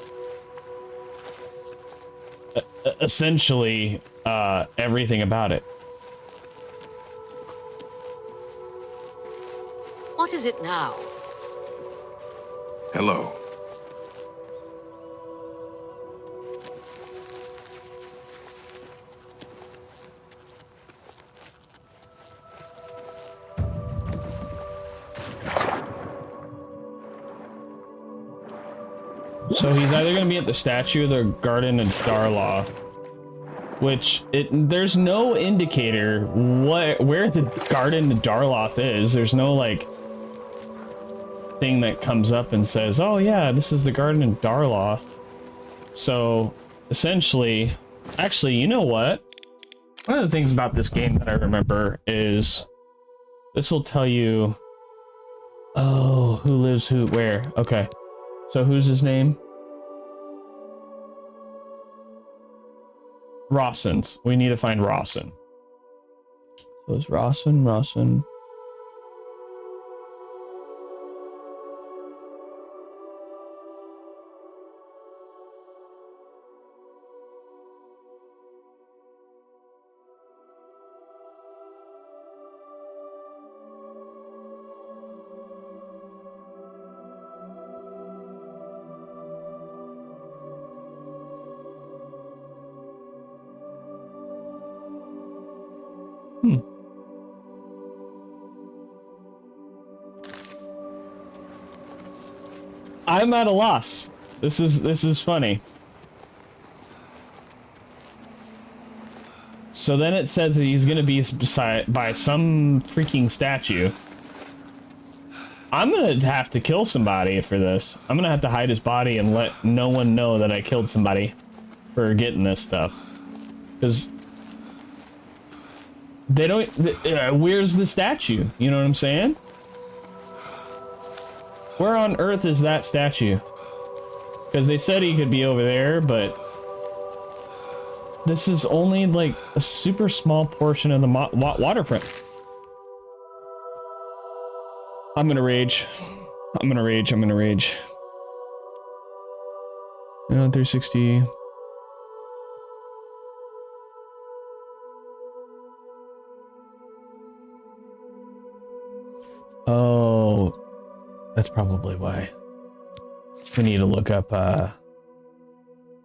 essentially everything about it. What is it now? Hello. So he's either going to be at the statue or the Garden of Darloth, which there's no indicator where the Garden of Darloth is. There's no like thing that comes up and says, "Oh yeah, this is the Garden of Darloth." So essentially, actually, you know what? One of the things about this game that I remember is this will tell you, oh, who lives where. Okay, so who's his name? Rawson's. We need to find Rawson. So it's Rawson. I'm at a loss. This is funny. So then it says that he's gonna be by some freaking statue. I'm gonna have to kill somebody for this. I'm gonna have to hide his body and let no one know that I killed somebody for getting this stuff. Because they don't. Where's the statue? You know what I'm saying? Where on earth is that statue? Because they said he could be over there, but this is only like a super small portion of the waterfront. I'm gonna rage. I'm gonna rage. You know, 360. Oh. That's probably why. We need to look up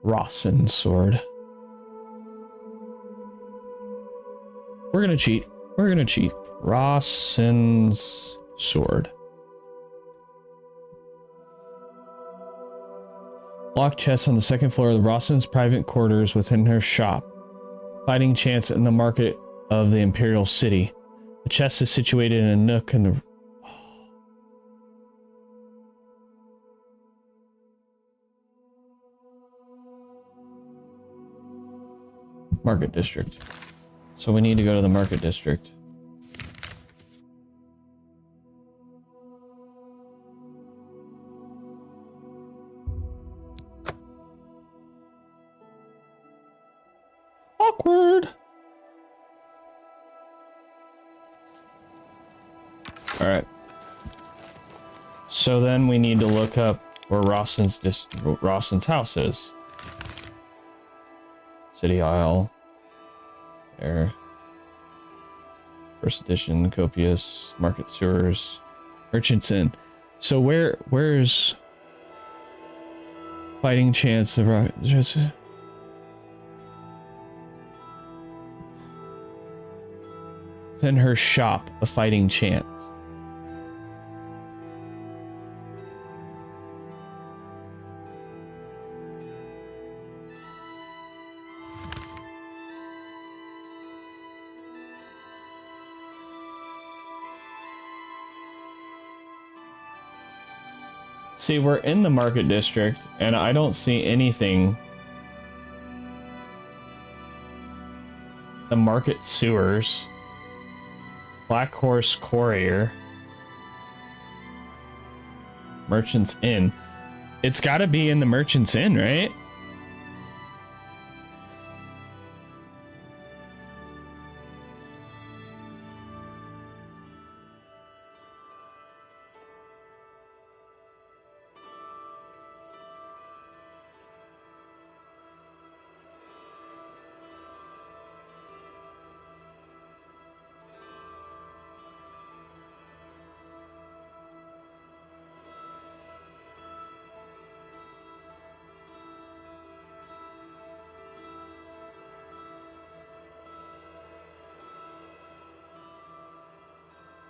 Rawson's sword. We're gonna cheat. Rawson's sword. Locked chest on the second floor of the Rawson's private quarters within her shop. Fighting chance in the market of the Imperial City. The chest is situated in a nook in the... Market District. So we need to go to the Market District. Awkward. All right. So then we need to look up where Rawson's house is. City Isle. There. First edition, Copious, Market Sewers, Merchant's Inn. So where's fighting chance of then her shop, a fighting chance. See, we're in the Market District, and I don't see anything. The Market Sewers. Black Horse Courier. Merchant's Inn. It's gotta be in the Merchant's Inn, right?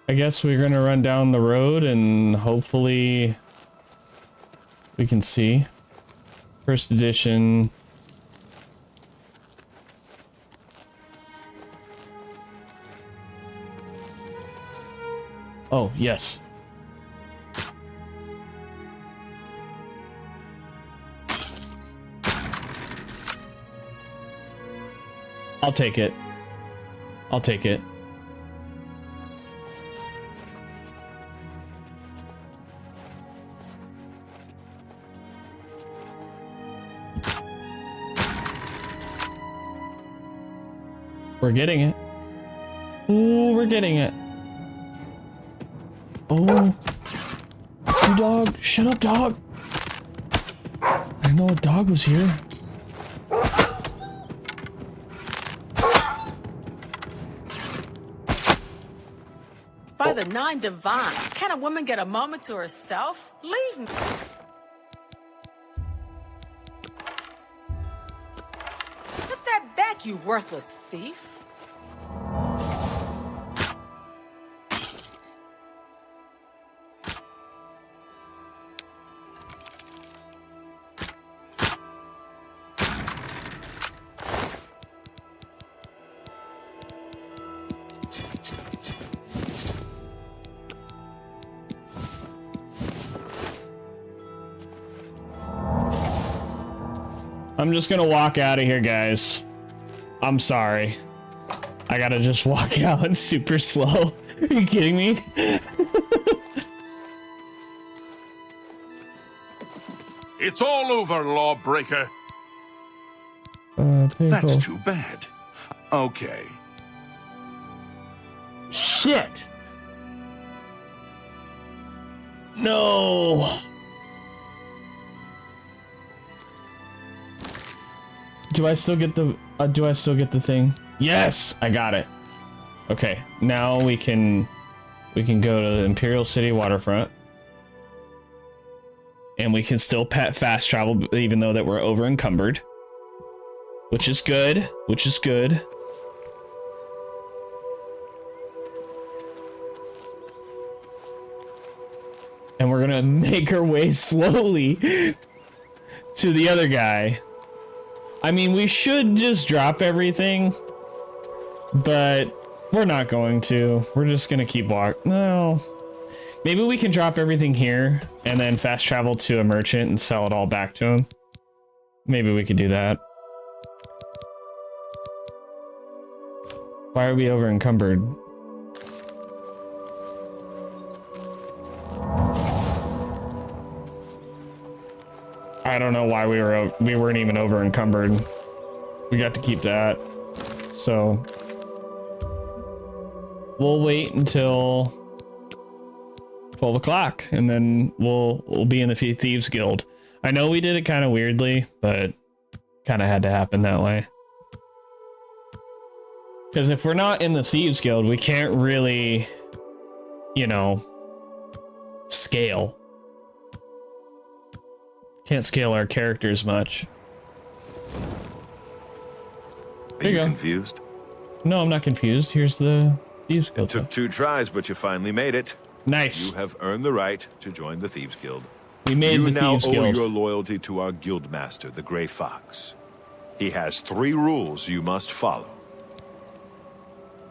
I guess we're gonna run down the road and hopefully we can see. First edition. Oh, yes. I'll take it. I'll take it. We're getting it. Ooh, we're getting it. Oh. You dog. Shut up, dog. I didn't know a dog was here. By the 9 divines, can a woman get a moment to herself? Leave me. Put that back, you worthless thief. I'm just gonna walk out of here, guys. I'm sorry. I gotta just walk out super slow. Are you kidding me? It's all over, lawbreaker. That's too bad. Okay. Shit. No. Do I still get the thing? Yes, I got it. Okay, now we can go to the Imperial City waterfront. And we can still fast travel even though that we're over encumbered. Which is good, And we're gonna make our way slowly to the other guy. I mean, we should just drop everything, but we're not going to. We're just gonna keep walking. No. Maybe we can drop everything here and then fast travel to a merchant and sell it all back to him. Maybe we could do that. Why are we over encumbered? I don't know why we weren't even over encumbered. We got to keep that. So we'll wait until 12 o'clock and then we'll be in the Thieves Guild. I know we did it kind of weirdly, but kind of had to happen that way. Because if we're not in the Thieves Guild, we can't really, you know, scale. Can't scale our characters much. Are you confused? No, I'm not confused. Here's the Thieves Guild. Took 2 tries, but you finally made it. Nice. You have earned the right to join the Thieves Guild. We made the Thieves Guild. You now owe your loyalty to our guild master, the Gray Fox. He has 3 rules you must follow.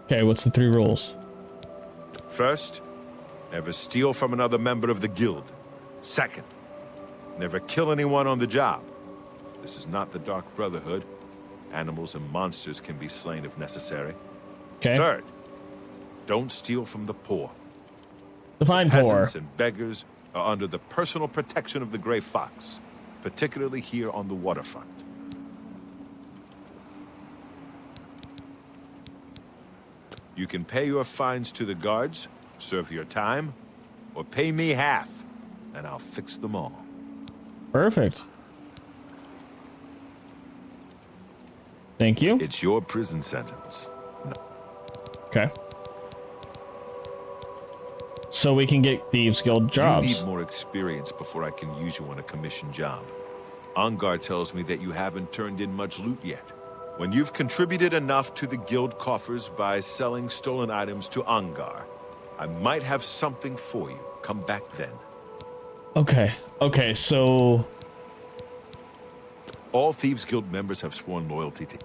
Okay, what's the 3 rules? First, never steal from another member of the guild. Second, never kill anyone on the job. This is not the Dark Brotherhood. Animals and monsters can be slain if necessary. Okay. Third, don't steal from the poor. Define poor. Peasants and beggars are under the personal protection of the Gray Fox, particularly here on the waterfront. You can pay your fines to the guards, serve your time, or pay me half, and I'll fix them all. Perfect. Thank you. It's your prison sentence. No. Okay. So we can get Thieves Guild jobs. You need more experience before I can use you on a commission job. Angar tells me that you haven't turned in much loot yet. When you've contributed enough to the guild coffers by selling stolen items to Angar, I might have something for you. Come back then. Okay. Okay, so all Thieves Guild members have sworn loyalty to...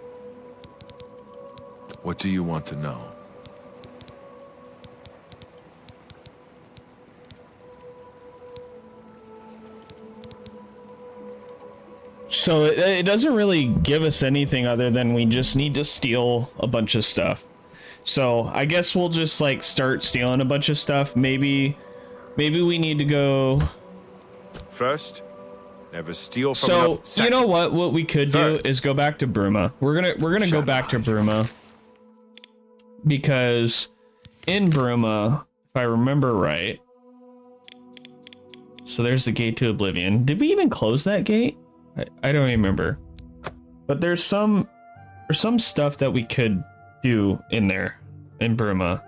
What do you want to know? So it doesn't really give us anything other than we just need to steal a bunch of stuff. So I guess we'll just like start stealing a bunch of stuff. Maybe we need to go. First, never steal from. So you know what? What we could do is go back to Bruma. We're gonna go back to Bruma because in Bruma, if I remember right. So there's the gate to Oblivion. Did we even close that gate? I don't remember, but there's some stuff that we could do in there in Bruma.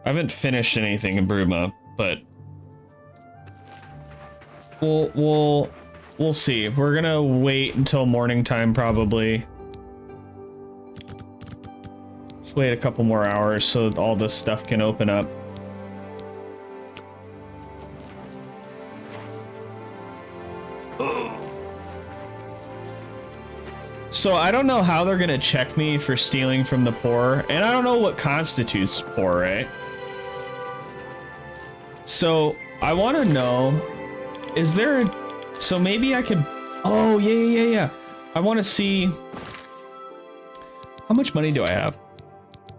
I haven't finished anything in Bruma, but we'll see. We're gonna wait until morning time probably. Just wait a couple more hours so all this stuff can open up. So I don't know how they're gonna check me for stealing from the poor, and I don't know what constitutes poor, right? So I want to know, is there so maybe I could, oh yeah. I want to see, how much money do I have?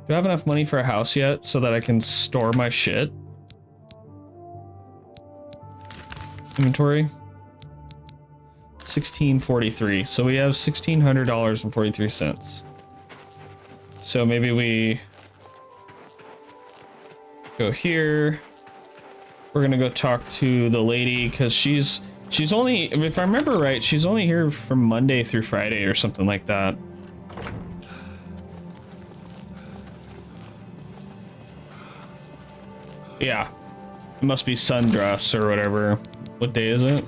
Do I have enough money for a house yet so that I can store my shit? Inventory. 1643. So we have $1,600.43. So maybe we go here. We're gonna go talk to the lady because she's only, if I remember right, she's only here from Monday through Friday or something like that. Yeah, it must be sundress or whatever. What day is it?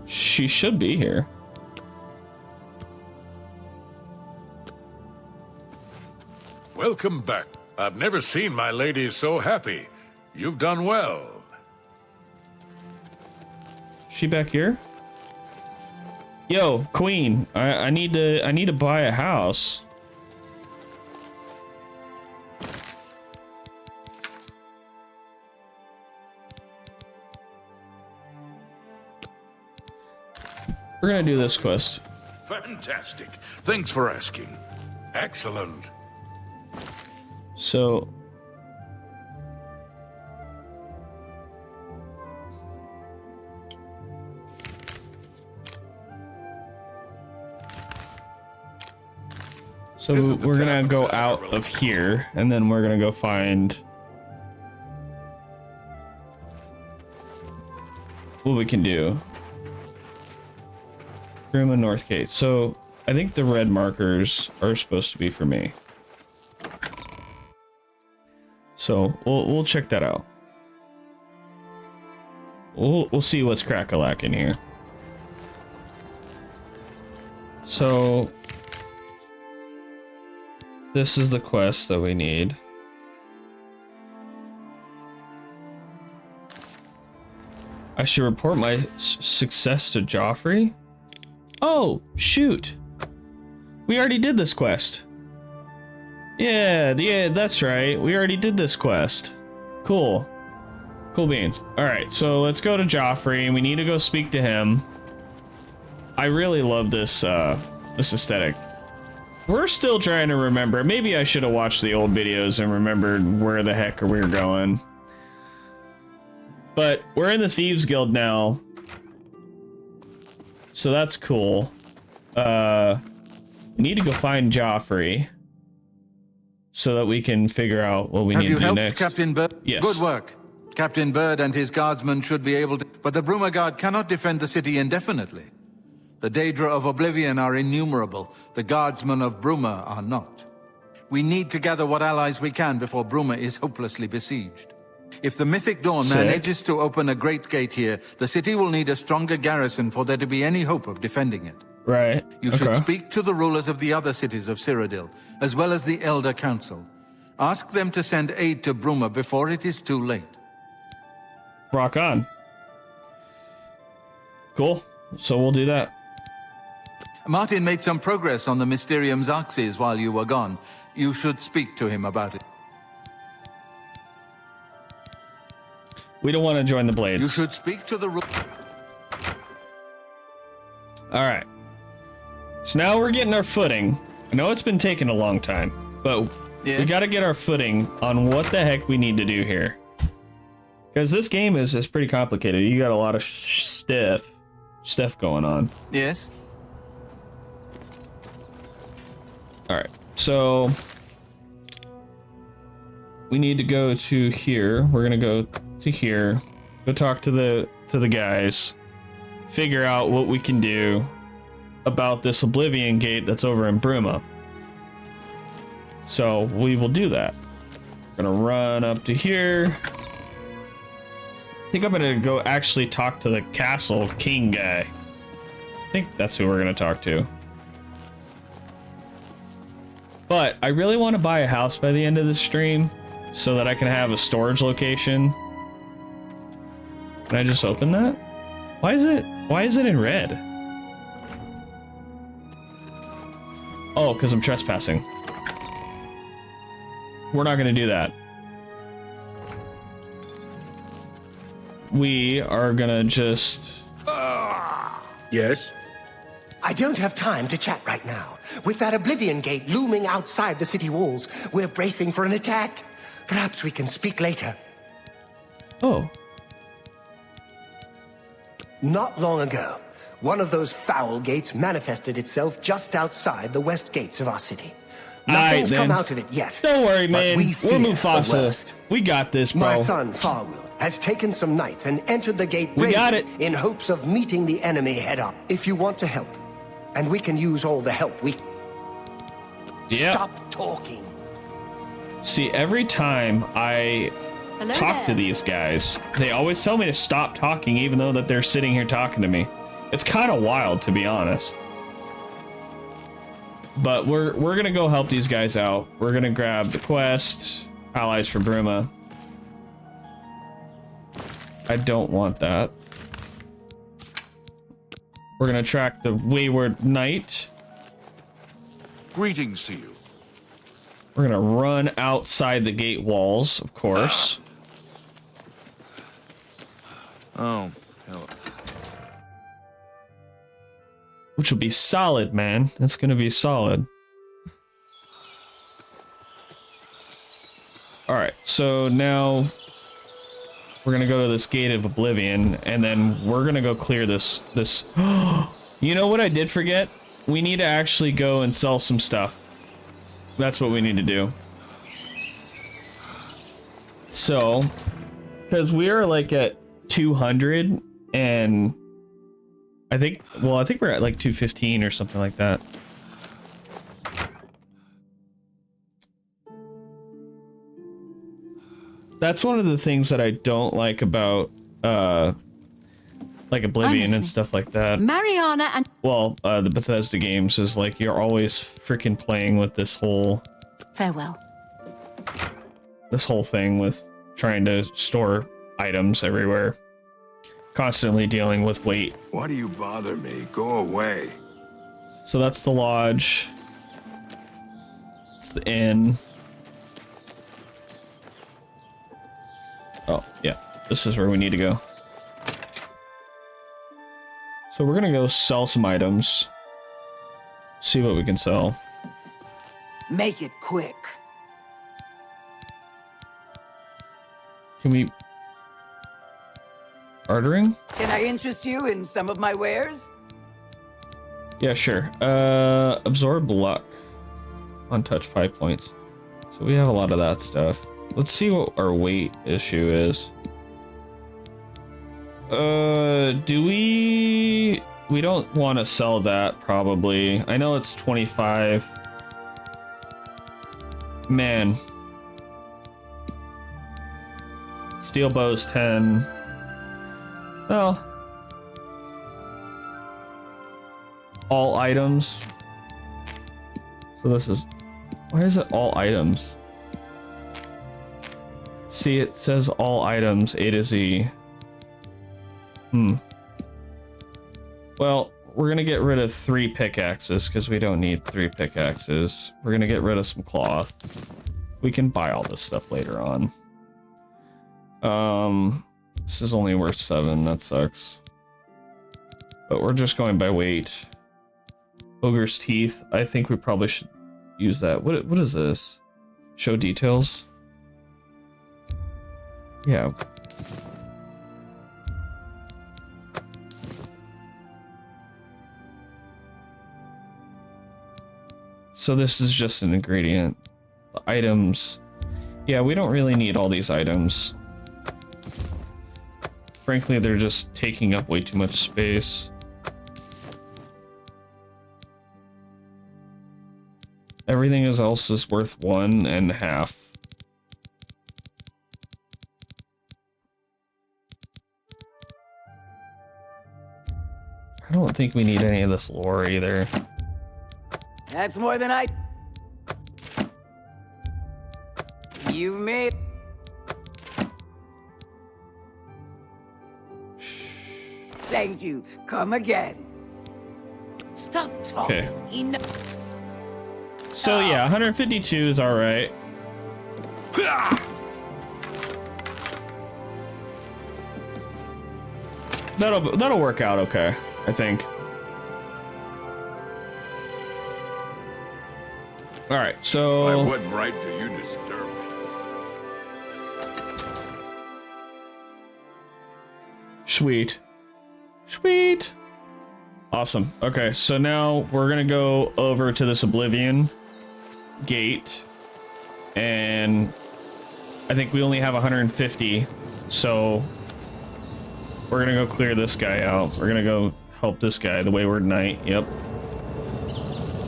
She should be here. Welcome back. I've never seen my lady so happy. You've done well. She back here? Yo, Queen, I need to buy a house. We're gonna do this quest. Fantastic. Thanks for asking. Excellent. So we're gonna go out of here, and then we're gonna go find what we can do. Room and North Gate. So I think the red markers are supposed to be for me. So we'll check that out. We'll see what's crack-a-lack in here. So this is the quest that we need. I should report my success to Joffrey. Oh, shoot. We already did this quest. Yeah, that's right. We already did this quest. Cool. Cool beans. Alright, so let's go to Joffrey, and we need to go speak to him. I really love this, this aesthetic. We're still trying to remember. Maybe I should have watched the old videos and remembered where the heck we were going. But we're in the Thieves Guild now. So that's cool. We need to go find Joffrey so that we can figure out what we need to do next. Have you helped Captain Bird? Yes. Good work. Captain Bird and his guardsmen should be able to... But the Bruma Guard cannot defend the city indefinitely. The Daedra of Oblivion are innumerable. The guardsmen of Bruma are not. We need to gather what allies we can before Bruma is hopelessly besieged. If the Mythic Dawn manages to open a great gate here, the city will need a stronger garrison for there to be any hope of defending it. Right. You should speak to the rulers of the other cities of Cyrodiil, as well as the Elder Council. Ask them to send aid to Bruma before it is too late. Rock on. Cool. So we'll do that. Martin made some progress on the Mysterium Xarxes while you were gone. You should speak to him about it. We don't want to join the Blades. You should speak to the... Alright. So now we're getting our footing. I know it's been taking a long time, but we got to get our footing on what the heck we need to do here. Because this game is pretty complicated. You got a lot of stuff going on. Yes. Alright, so we need to go to here. We're gonna go to here, go talk to the guys, figure out what we can do about this Oblivion gate that's over in Bruma. So we will do that. We're gonna run up to here. I think I'm gonna go actually talk to the castle king guy. I think that's who we're gonna talk to. But I really want to buy a house by the end of the stream so that I can have a storage location. Can I just open that? Why is it in red? Oh, because I'm trespassing. We're not going to do that. We are going to just... Yes? I don't have time to chat right now. With that Oblivion gate looming outside the city walls, we're bracing for an attack. Perhaps we can speak later. Oh. Not long ago, one of those foul gates manifested itself just outside the west gates of our city. Nothing's come out of it yet. Don't worry, man. We're Mufasa. We got this, bro. My son, Farwell, has taken some knights and entered the gate in hopes of meeting the enemy head on. If you want to help, and we can use all the help we... Yep. Stop talking. See, every time I talk to these guys, they always tell me to stop talking, even though that they're sitting here talking to me. It's kind of wild, to be honest. But we're gonna go help these guys out. We're gonna grab the quest, allies for Bruma. I don't want that. We're gonna track the wayward knight. Greetings to you. We're gonna run outside the gate walls, of course. Oh, hello. Which will be solid, man. That's gonna be solid. Alright, so now we're gonna go to this gate of Oblivion, and then we're gonna go clear this. You know what I did forget? We need to actually go and sell some stuff. That's what we need to do. So, because we are like at 200, and I think we're at like 215 or something like that. That's one of the things that I don't like about like Oblivion and stuff like that. Mariana and The Bethesda games is like you're always freaking playing with this whole farewell. This whole thing with trying to store items everywhere. Constantly dealing with weight. Why do you bother me? Go away. So that's the lodge. It's the inn. Oh, yeah. This is where we need to go. So we're gonna go sell some items. See what we can sell. Make it quick. Can we... Bartering? Can I interest you in some of my wares? Yeah, sure. Absorb luck. Untouched 5 points. So we have a lot of that stuff. Let's see what our weight issue is. Do we don't want to sell that, probably. I know it's 25. Man. Steel bow's 10. Well. All items. So this is... Why is it all items? See, it says all items, A to Z. Well, we're gonna get rid of 3 pickaxes because we don't need 3 pickaxes. We're gonna get rid of some cloth. We can buy all this stuff later on. This is only worth 7. That sucks. But we're just going by weight. Ogre's teeth. I think we probably should use that. What is this? Show details. Yeah. So this is just an ingredient. The items. Yeah, we don't really need all these items. Frankly, they're just taking up way too much space. Everything else is worth 1.5. I don't think we need any of this lore either. That's more than You've made... Thank you. Come again. Stop talking. Okay. So yeah, 152 is all right. That'll work out okay, I think. All right, so By what right do you disturb me? Sweet. Sweet. Awesome. Okay, so now we're gonna go over to this Oblivion gate, and I think we only have 150, so we're gonna go clear this guy out. We're gonna go help this guy, the Wayward Knight. Yep.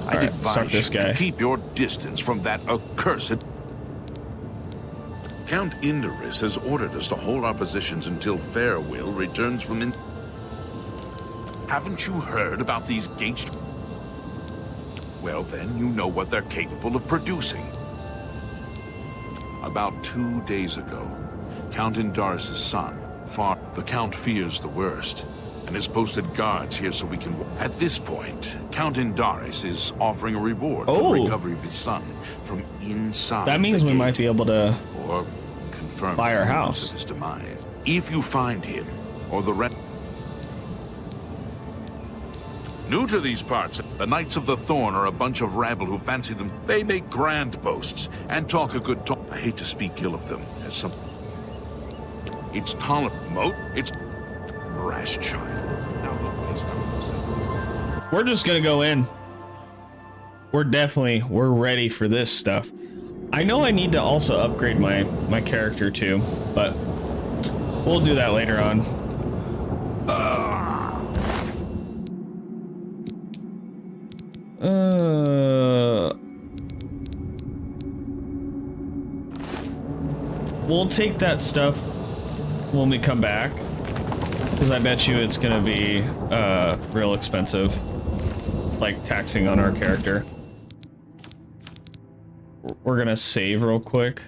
I'd advise you to keep your distance from that accursed... Count Indorus has ordered us to hold our positions until Farewell returns from Haven't you heard about these gates? Well, then you know what they're capable of producing. About 2 days ago, Count Indaris' son, the Count fears the worst, and has posted guards here so we can... At this point, Count Indaris is offering a reward for the recovery of his son from inside. That means we might be able to or confirm buy our the news house. of his demise. If you find him, or the rest... New to these parts, the Knights of the Thorn are a bunch of rabble who fancy them. They make grand boasts and talk a good talk. I hate to speak ill of them as some... It's tolerant. It's brash child. Now look, please come. We're just gonna go in. We're ready for this stuff. I know I need to also upgrade my character too, but we'll do that later on. We'll take that stuff when we come back, because I bet you it's gonna be real expensive, like taxing on our character. We're gonna save real quick.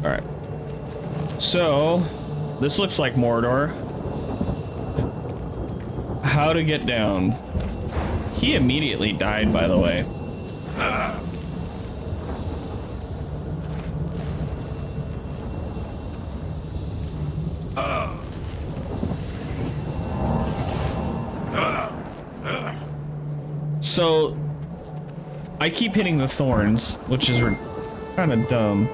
All right, so this looks like Mordor. How to get down. He immediately died, by the way. So I keep hitting the thorns, which is kind of dumb.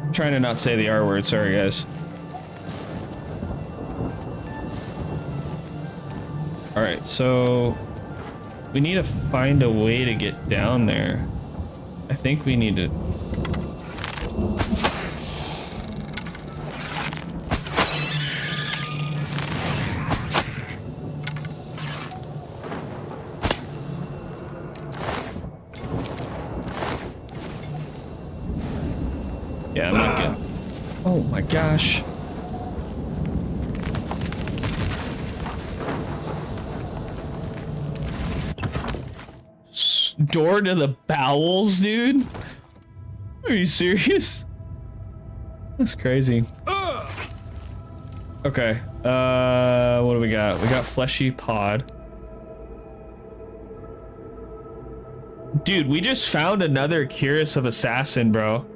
I'm trying to not say the R word, sorry guys. All right, so we need to find a way to get down there. I think we need to... Yeah, I'm not getting... Oh my gosh. Door to the bowels, dude? Are you serious? That's crazy. Okay, what do we got? We got fleshy pod. Dude, we just found another Curious of Assassin, bro.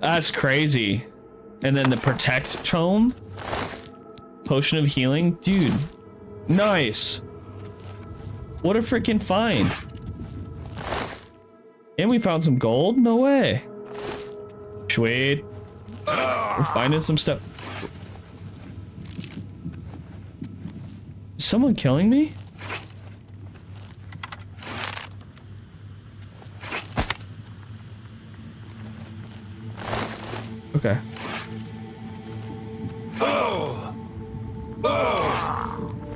That's crazy. And then the Protect Tome. Potion of Healing. Dude, nice. What a freaking find. And we found some gold? No way. Sweet. We're finding some stuff. Is someone killing me? Okay.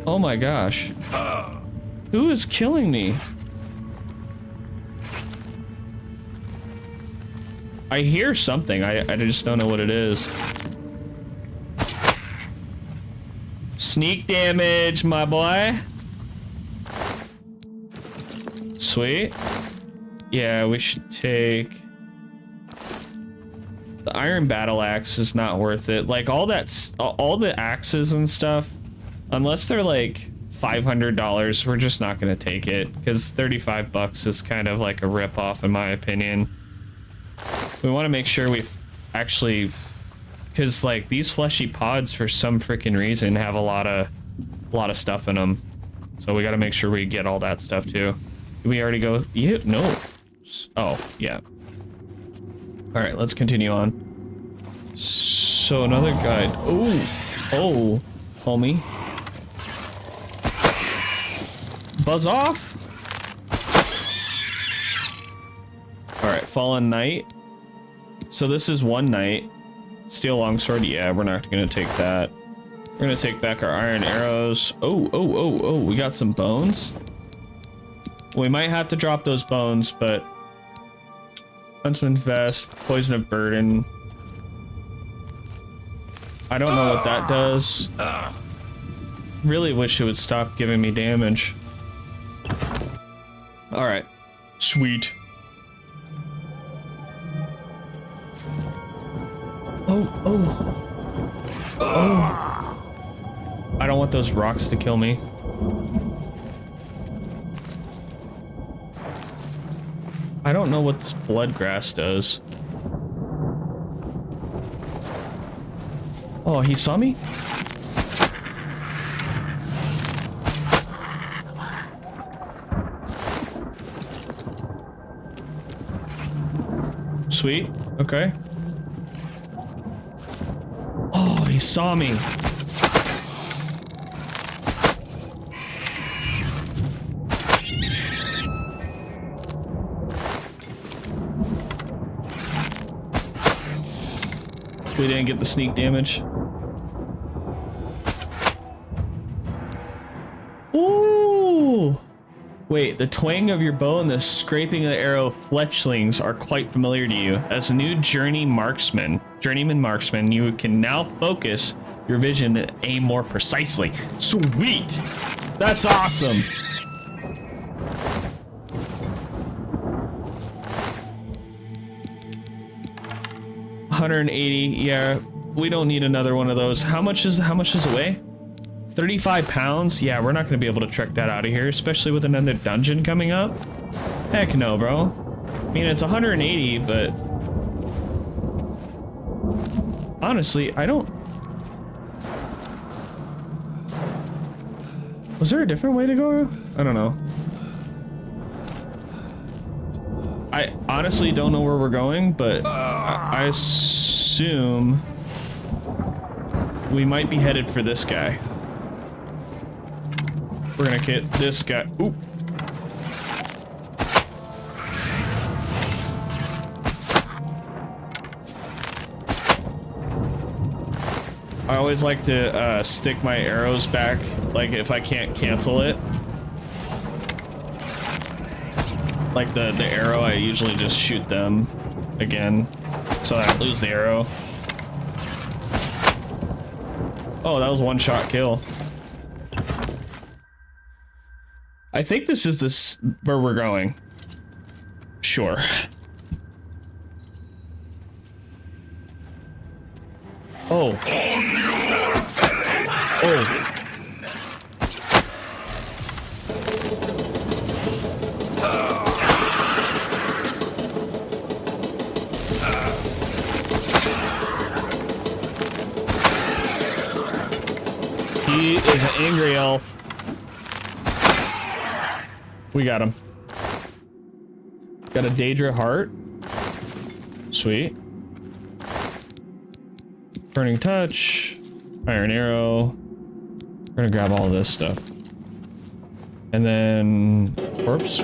Oh my gosh. Who is killing me? I hear something. I just don't know what it is. Sneak damage, my boy. Sweet. Yeah, we should take... The iron battle axe is not worth it. Like all the axes and stuff, unless they're like $500, we're just not gonna take it, because 35 bucks is kind of like a rip-off in my opinion. We want to make sure we actually, because like these fleshy pods for some freaking reason have a lot of stuff in them, so we got to make sure we get all that stuff too. Did we already go? Yeah, no. Oh yeah. All right, let's continue on. So another guide. Oh, homie. Buzz off. All right, Fallen Knight. So this is one knight. Steel longsword. Yeah, we're not gonna take that. We're gonna take back our iron arrows. Oh, we got some bones. We might have to drop those bones, but Huntsman vest, poison of burden. I don't know what that does. Really wish it would stop giving me damage. Alright. Sweet. Oh. I don't want those rocks to kill me. I don't know what this blood grass does. Oh, he saw me? Sweet. Okay. Oh, he saw me. We didn't get the sneak damage. Ooh! Wait, the twang of your bow and the scraping of the arrow fletchlings are quite familiar to you. As a new journeyman marksman, you can now focus your vision and aim more precisely. Sweet! That's awesome! $180, yeah, we don't need another one of those. How much does it weigh? 35 pounds? Yeah, we're not gonna be able to trek that out of here, especially with another dungeon coming up. Heck no, bro. I mean, it's 180, but honestly, I don't... Was there a different way to go? I don't know. I honestly don't know where we're going, but I assume we might be headed for this guy. We're gonna get this guy. Oop. I always like to stick my arrows back, like if I can't cancel it. Like the arrow, I usually just shoot them again, so I don't lose the arrow. Oh, that was one shot kill. I think this is where we're going. Sure. Oh. Oh. He is an angry elf. We got him. Got a Daedra heart. Sweet. Burning touch. Iron arrow. We're gonna grab all this stuff. And then corpse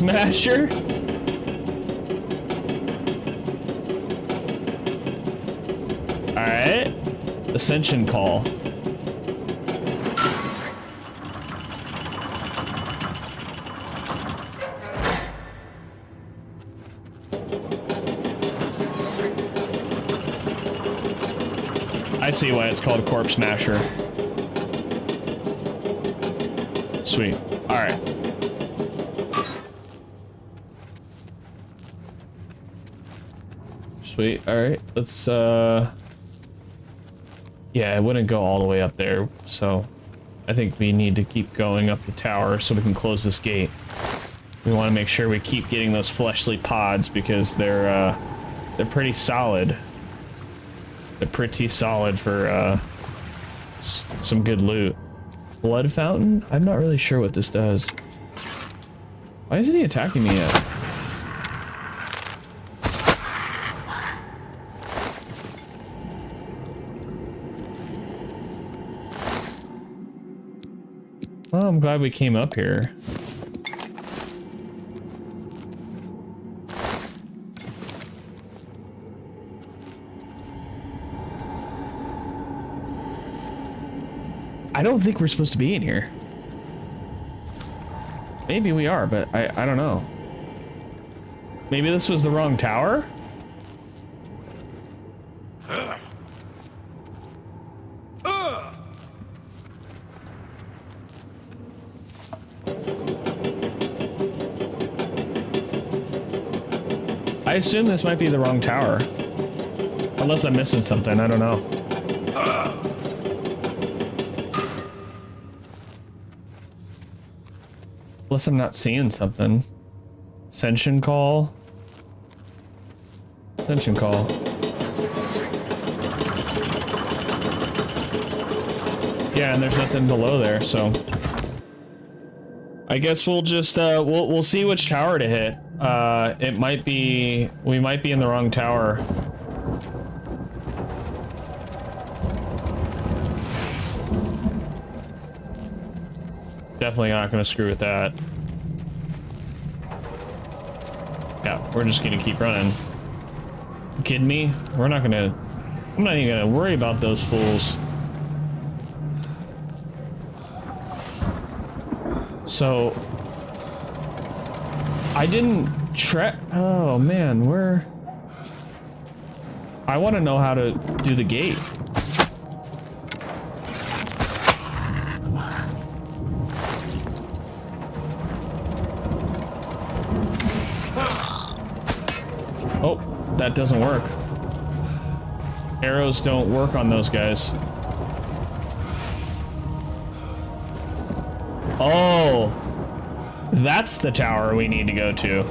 masher. All right. Ascension call. I see why it's called Corpse Masher. Sweet. Alright. Sweet. Alright. Let's, yeah, it wouldn't go all the way up there, so I think we need to keep going up the tower so we can close this gate. We want to make sure we keep getting those fleshly pods because they're pretty solid. They're pretty solid for some good loot. Blood fountain? I'm not really sure what this does. Why isn't he attacking me yet? Well, I'm glad we came up here. I don't think we're supposed to be in here. Maybe we are, but I don't know. Maybe this was the wrong tower? assume this might be the wrong tower. Unless I'm missing something, I don't know. Unless I'm not seeing something. Ascension call. Ascension call. Yeah, and there's nothing below there, so I guess we'll just we'll see which tower to hit. It might be, we might be in the wrong tower. Definitely not gonna screw with that. Yeah, we're just gonna keep running. You kidding me? We're not gonna, I'm not even gonna worry about those fools. So I didn't track. Oh man, where? I want to know how to do the gate. Oh, that doesn't work. Arrows don't work on those guys. Oh, that's the tower we need to go to.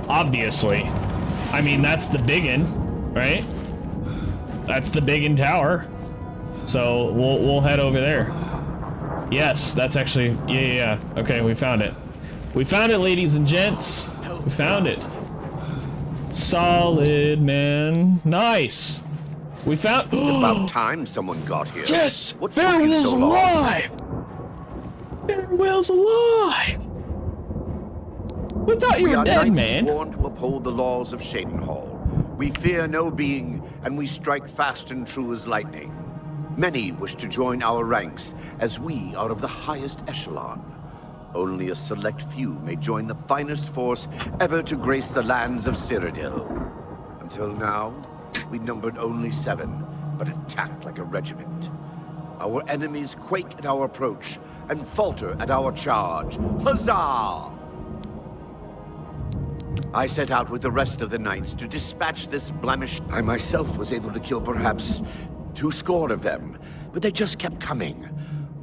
Obviously. I mean, that's the biggin, right? That's the biggin tower. So we'll head over there. Yes, that's actually, yeah. Okay, we found it. We found it, ladies and gents. We found it. Solid, man. Nice. We found. About time someone got here. Yes, What took you Farewell's so long? alive. Farewell's alive! We thought you We were are dead, knights man. sworn to uphold the laws of Shadenhall. We fear no being, and we strike fast and true as lightning. Many wish to join our ranks, as we are of the highest echelon. Only a select few may join the finest force ever to grace the lands of Cyrodiil. Until now, we numbered only 7, but attacked like a regiment. Our enemies quake at our approach and falter at our charge. Huzzah! I set out with the rest of the knights to dispatch this blemish. I myself was able to kill perhaps 200 of them, but they just kept coming.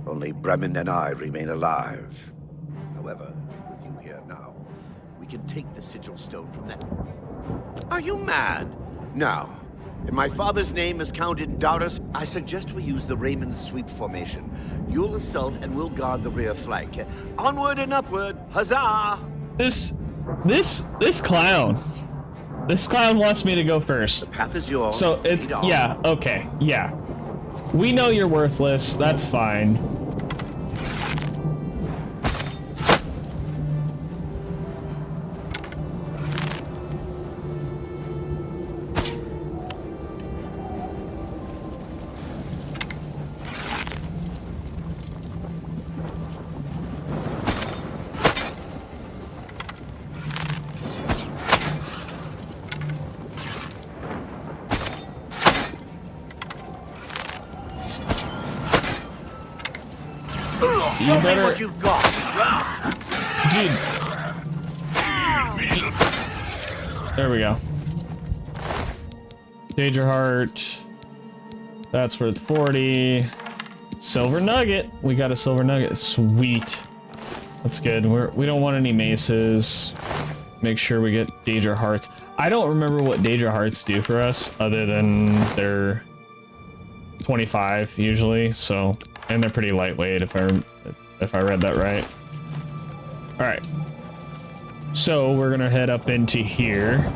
Only Bremen and I remain alive. However, with you here now, we can take the sigil stone from them. Are you mad? Now, in my father's name as Count Indautus, I suggest we use the Raymond sweep formation. You'll assault and we'll guard the rear flank. Onward and upward, huzzah! This clown. This clown wants me to go first. The path is yours. So it's, yeah, okay, yeah. We know you're worthless, that's fine. You better... what you've got. Dude. There we go. Danger Heart. That's worth 40. Silver Nugget. We got a Silver Nugget. Sweet. That's good. We don't want any maces. Make sure we get Danger Hearts. I don't remember what Danger Hearts do for us, other than they're 25 usually, so... And they're pretty lightweight, if I read that right. All right. So we're gonna head up into here.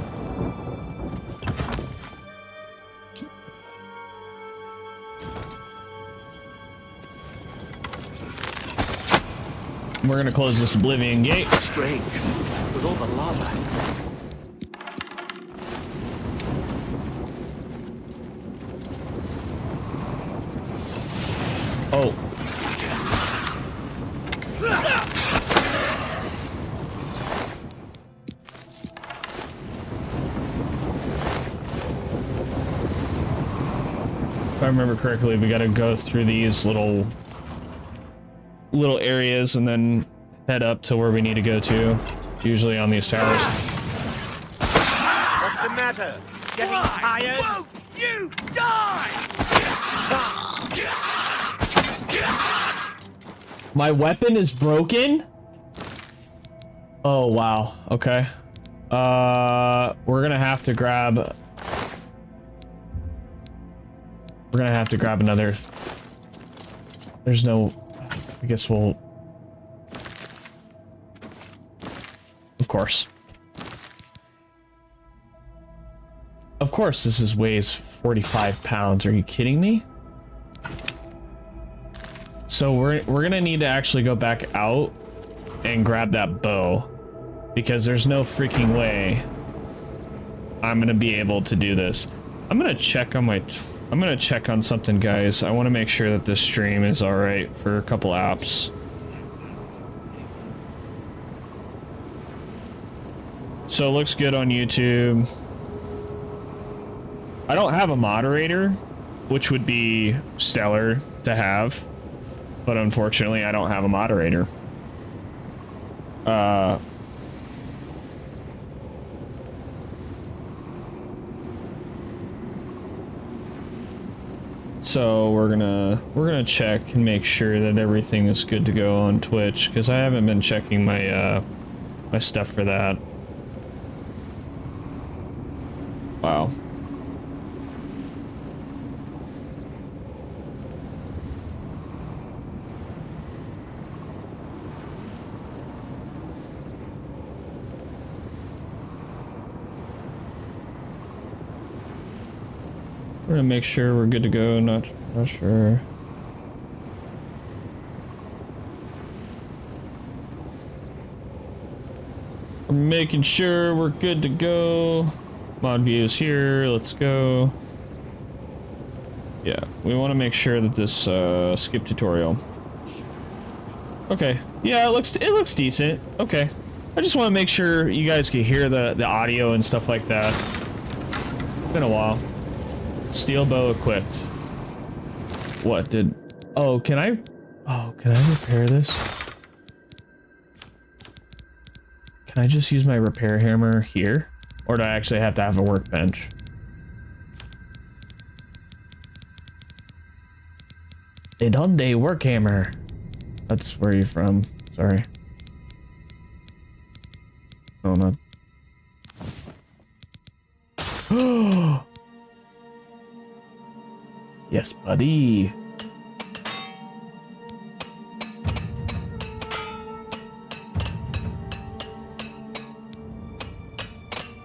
We're gonna close this Oblivion gate. Strange. With all the lava. Oh. If I remember correctly, we gotta go through these little areas and then head up to where we need to go to, usually on these towers. What's the matter? Getting tired? Won't you die? My weapon is broken? Oh, wow. Okay. We're gonna have to grab... We're gonna have to grab another... There's no... I guess we'll... Of course. Of course this weighs 45 pounds. Are you kidding me? So we're gonna need to actually go back out and grab that bow, because there's no freaking way I'm gonna be able to do this. I'm gonna check on something, guys. I want to make sure that this stream is all right for a couple apps. So it looks good on YouTube. I don't have a moderator, which would be stellar to have, but unfortunately I don't have a moderator. So we're gonna check and make sure that everything is good to go on Twitch, because I haven't been checking my my stuff for that. Wow. We're gonna make sure we're good to go. Not sure. We're making sure we're good to go. Mod views here. Let's go. Yeah, we want to make sure that this skip tutorial. Okay. Yeah, it looks decent. Okay. I just want to make sure you guys can hear the audio and stuff like that. It's been a while. Steel bow equipped. What did... Oh, can I repair this? Can I just use my repair hammer here? Or do I actually have to have a workbench? A Donde work hammer. That's where you're from. Sorry. Oh, not... Yes, buddy.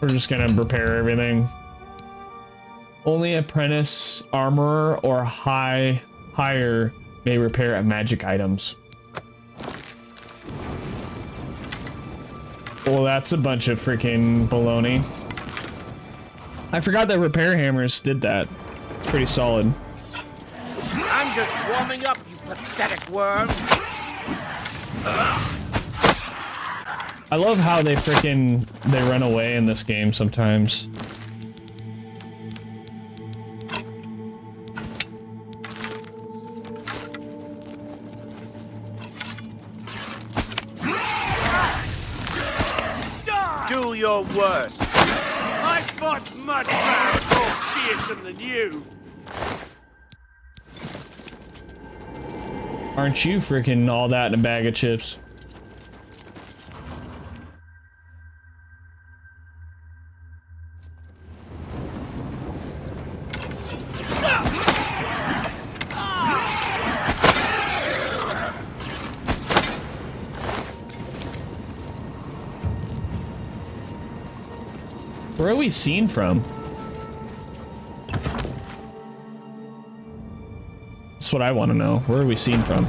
We're just gonna repair everything. Only apprentice, armorer, or higher may repair magic items. Well, that's a bunch of freaking baloney. I forgot that repair hammers did that. It's pretty solid. I'm just warming up, you pathetic worm. I love how they run away in this game sometimes. Do your worst. I fought much more fearsome than you. Aren't you freaking all that in a bag of chips? Where are we seen from? That's what I want to know. Where are we seen from?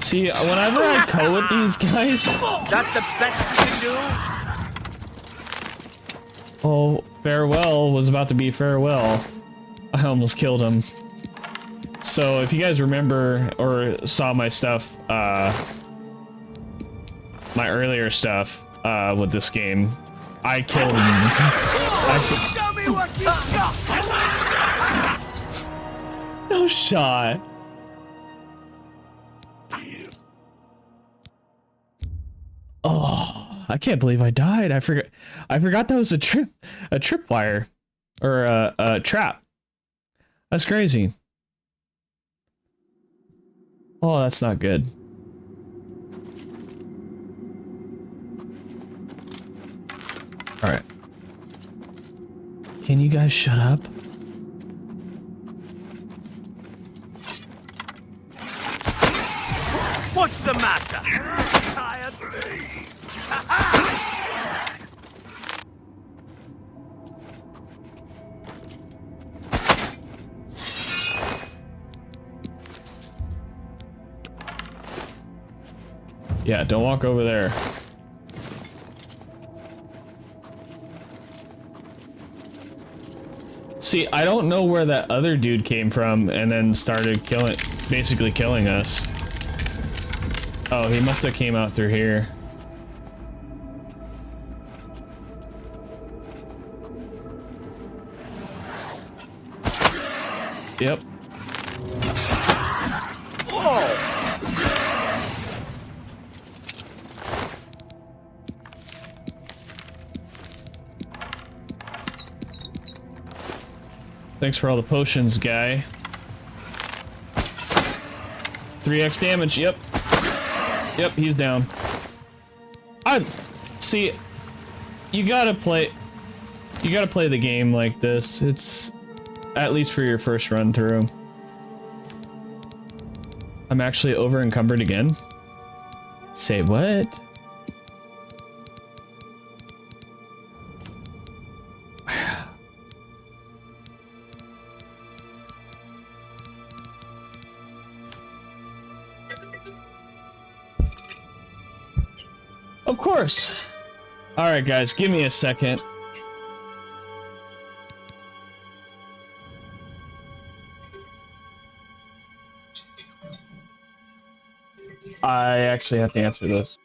See, whenever I go with these guys... That's the best you can do? Oh, farewell was about to be farewell. I almost killed him. So if you guys remember or saw my stuff, my earlier stuff with this game, I killed him. Show me what you got! No shot. Oh, I can't believe I died. I forgot that was a tripwire or a trap. That's crazy. Oh, that's not good. All right. Can you guys shut up? What's the matter? Tired? Yeah, don't walk over there. See, I don't know where that other dude came from and then started basically killing us. Oh, he must have came out through here. Yep. Thanks for all the potions, guy. 3x damage, yep. Yep, he's down. See, you gotta play the game like this. It's at least for your first run through. I'm actually over encumbered again. Say what? Of course. All right, guys, give me a second. I actually have to answer this.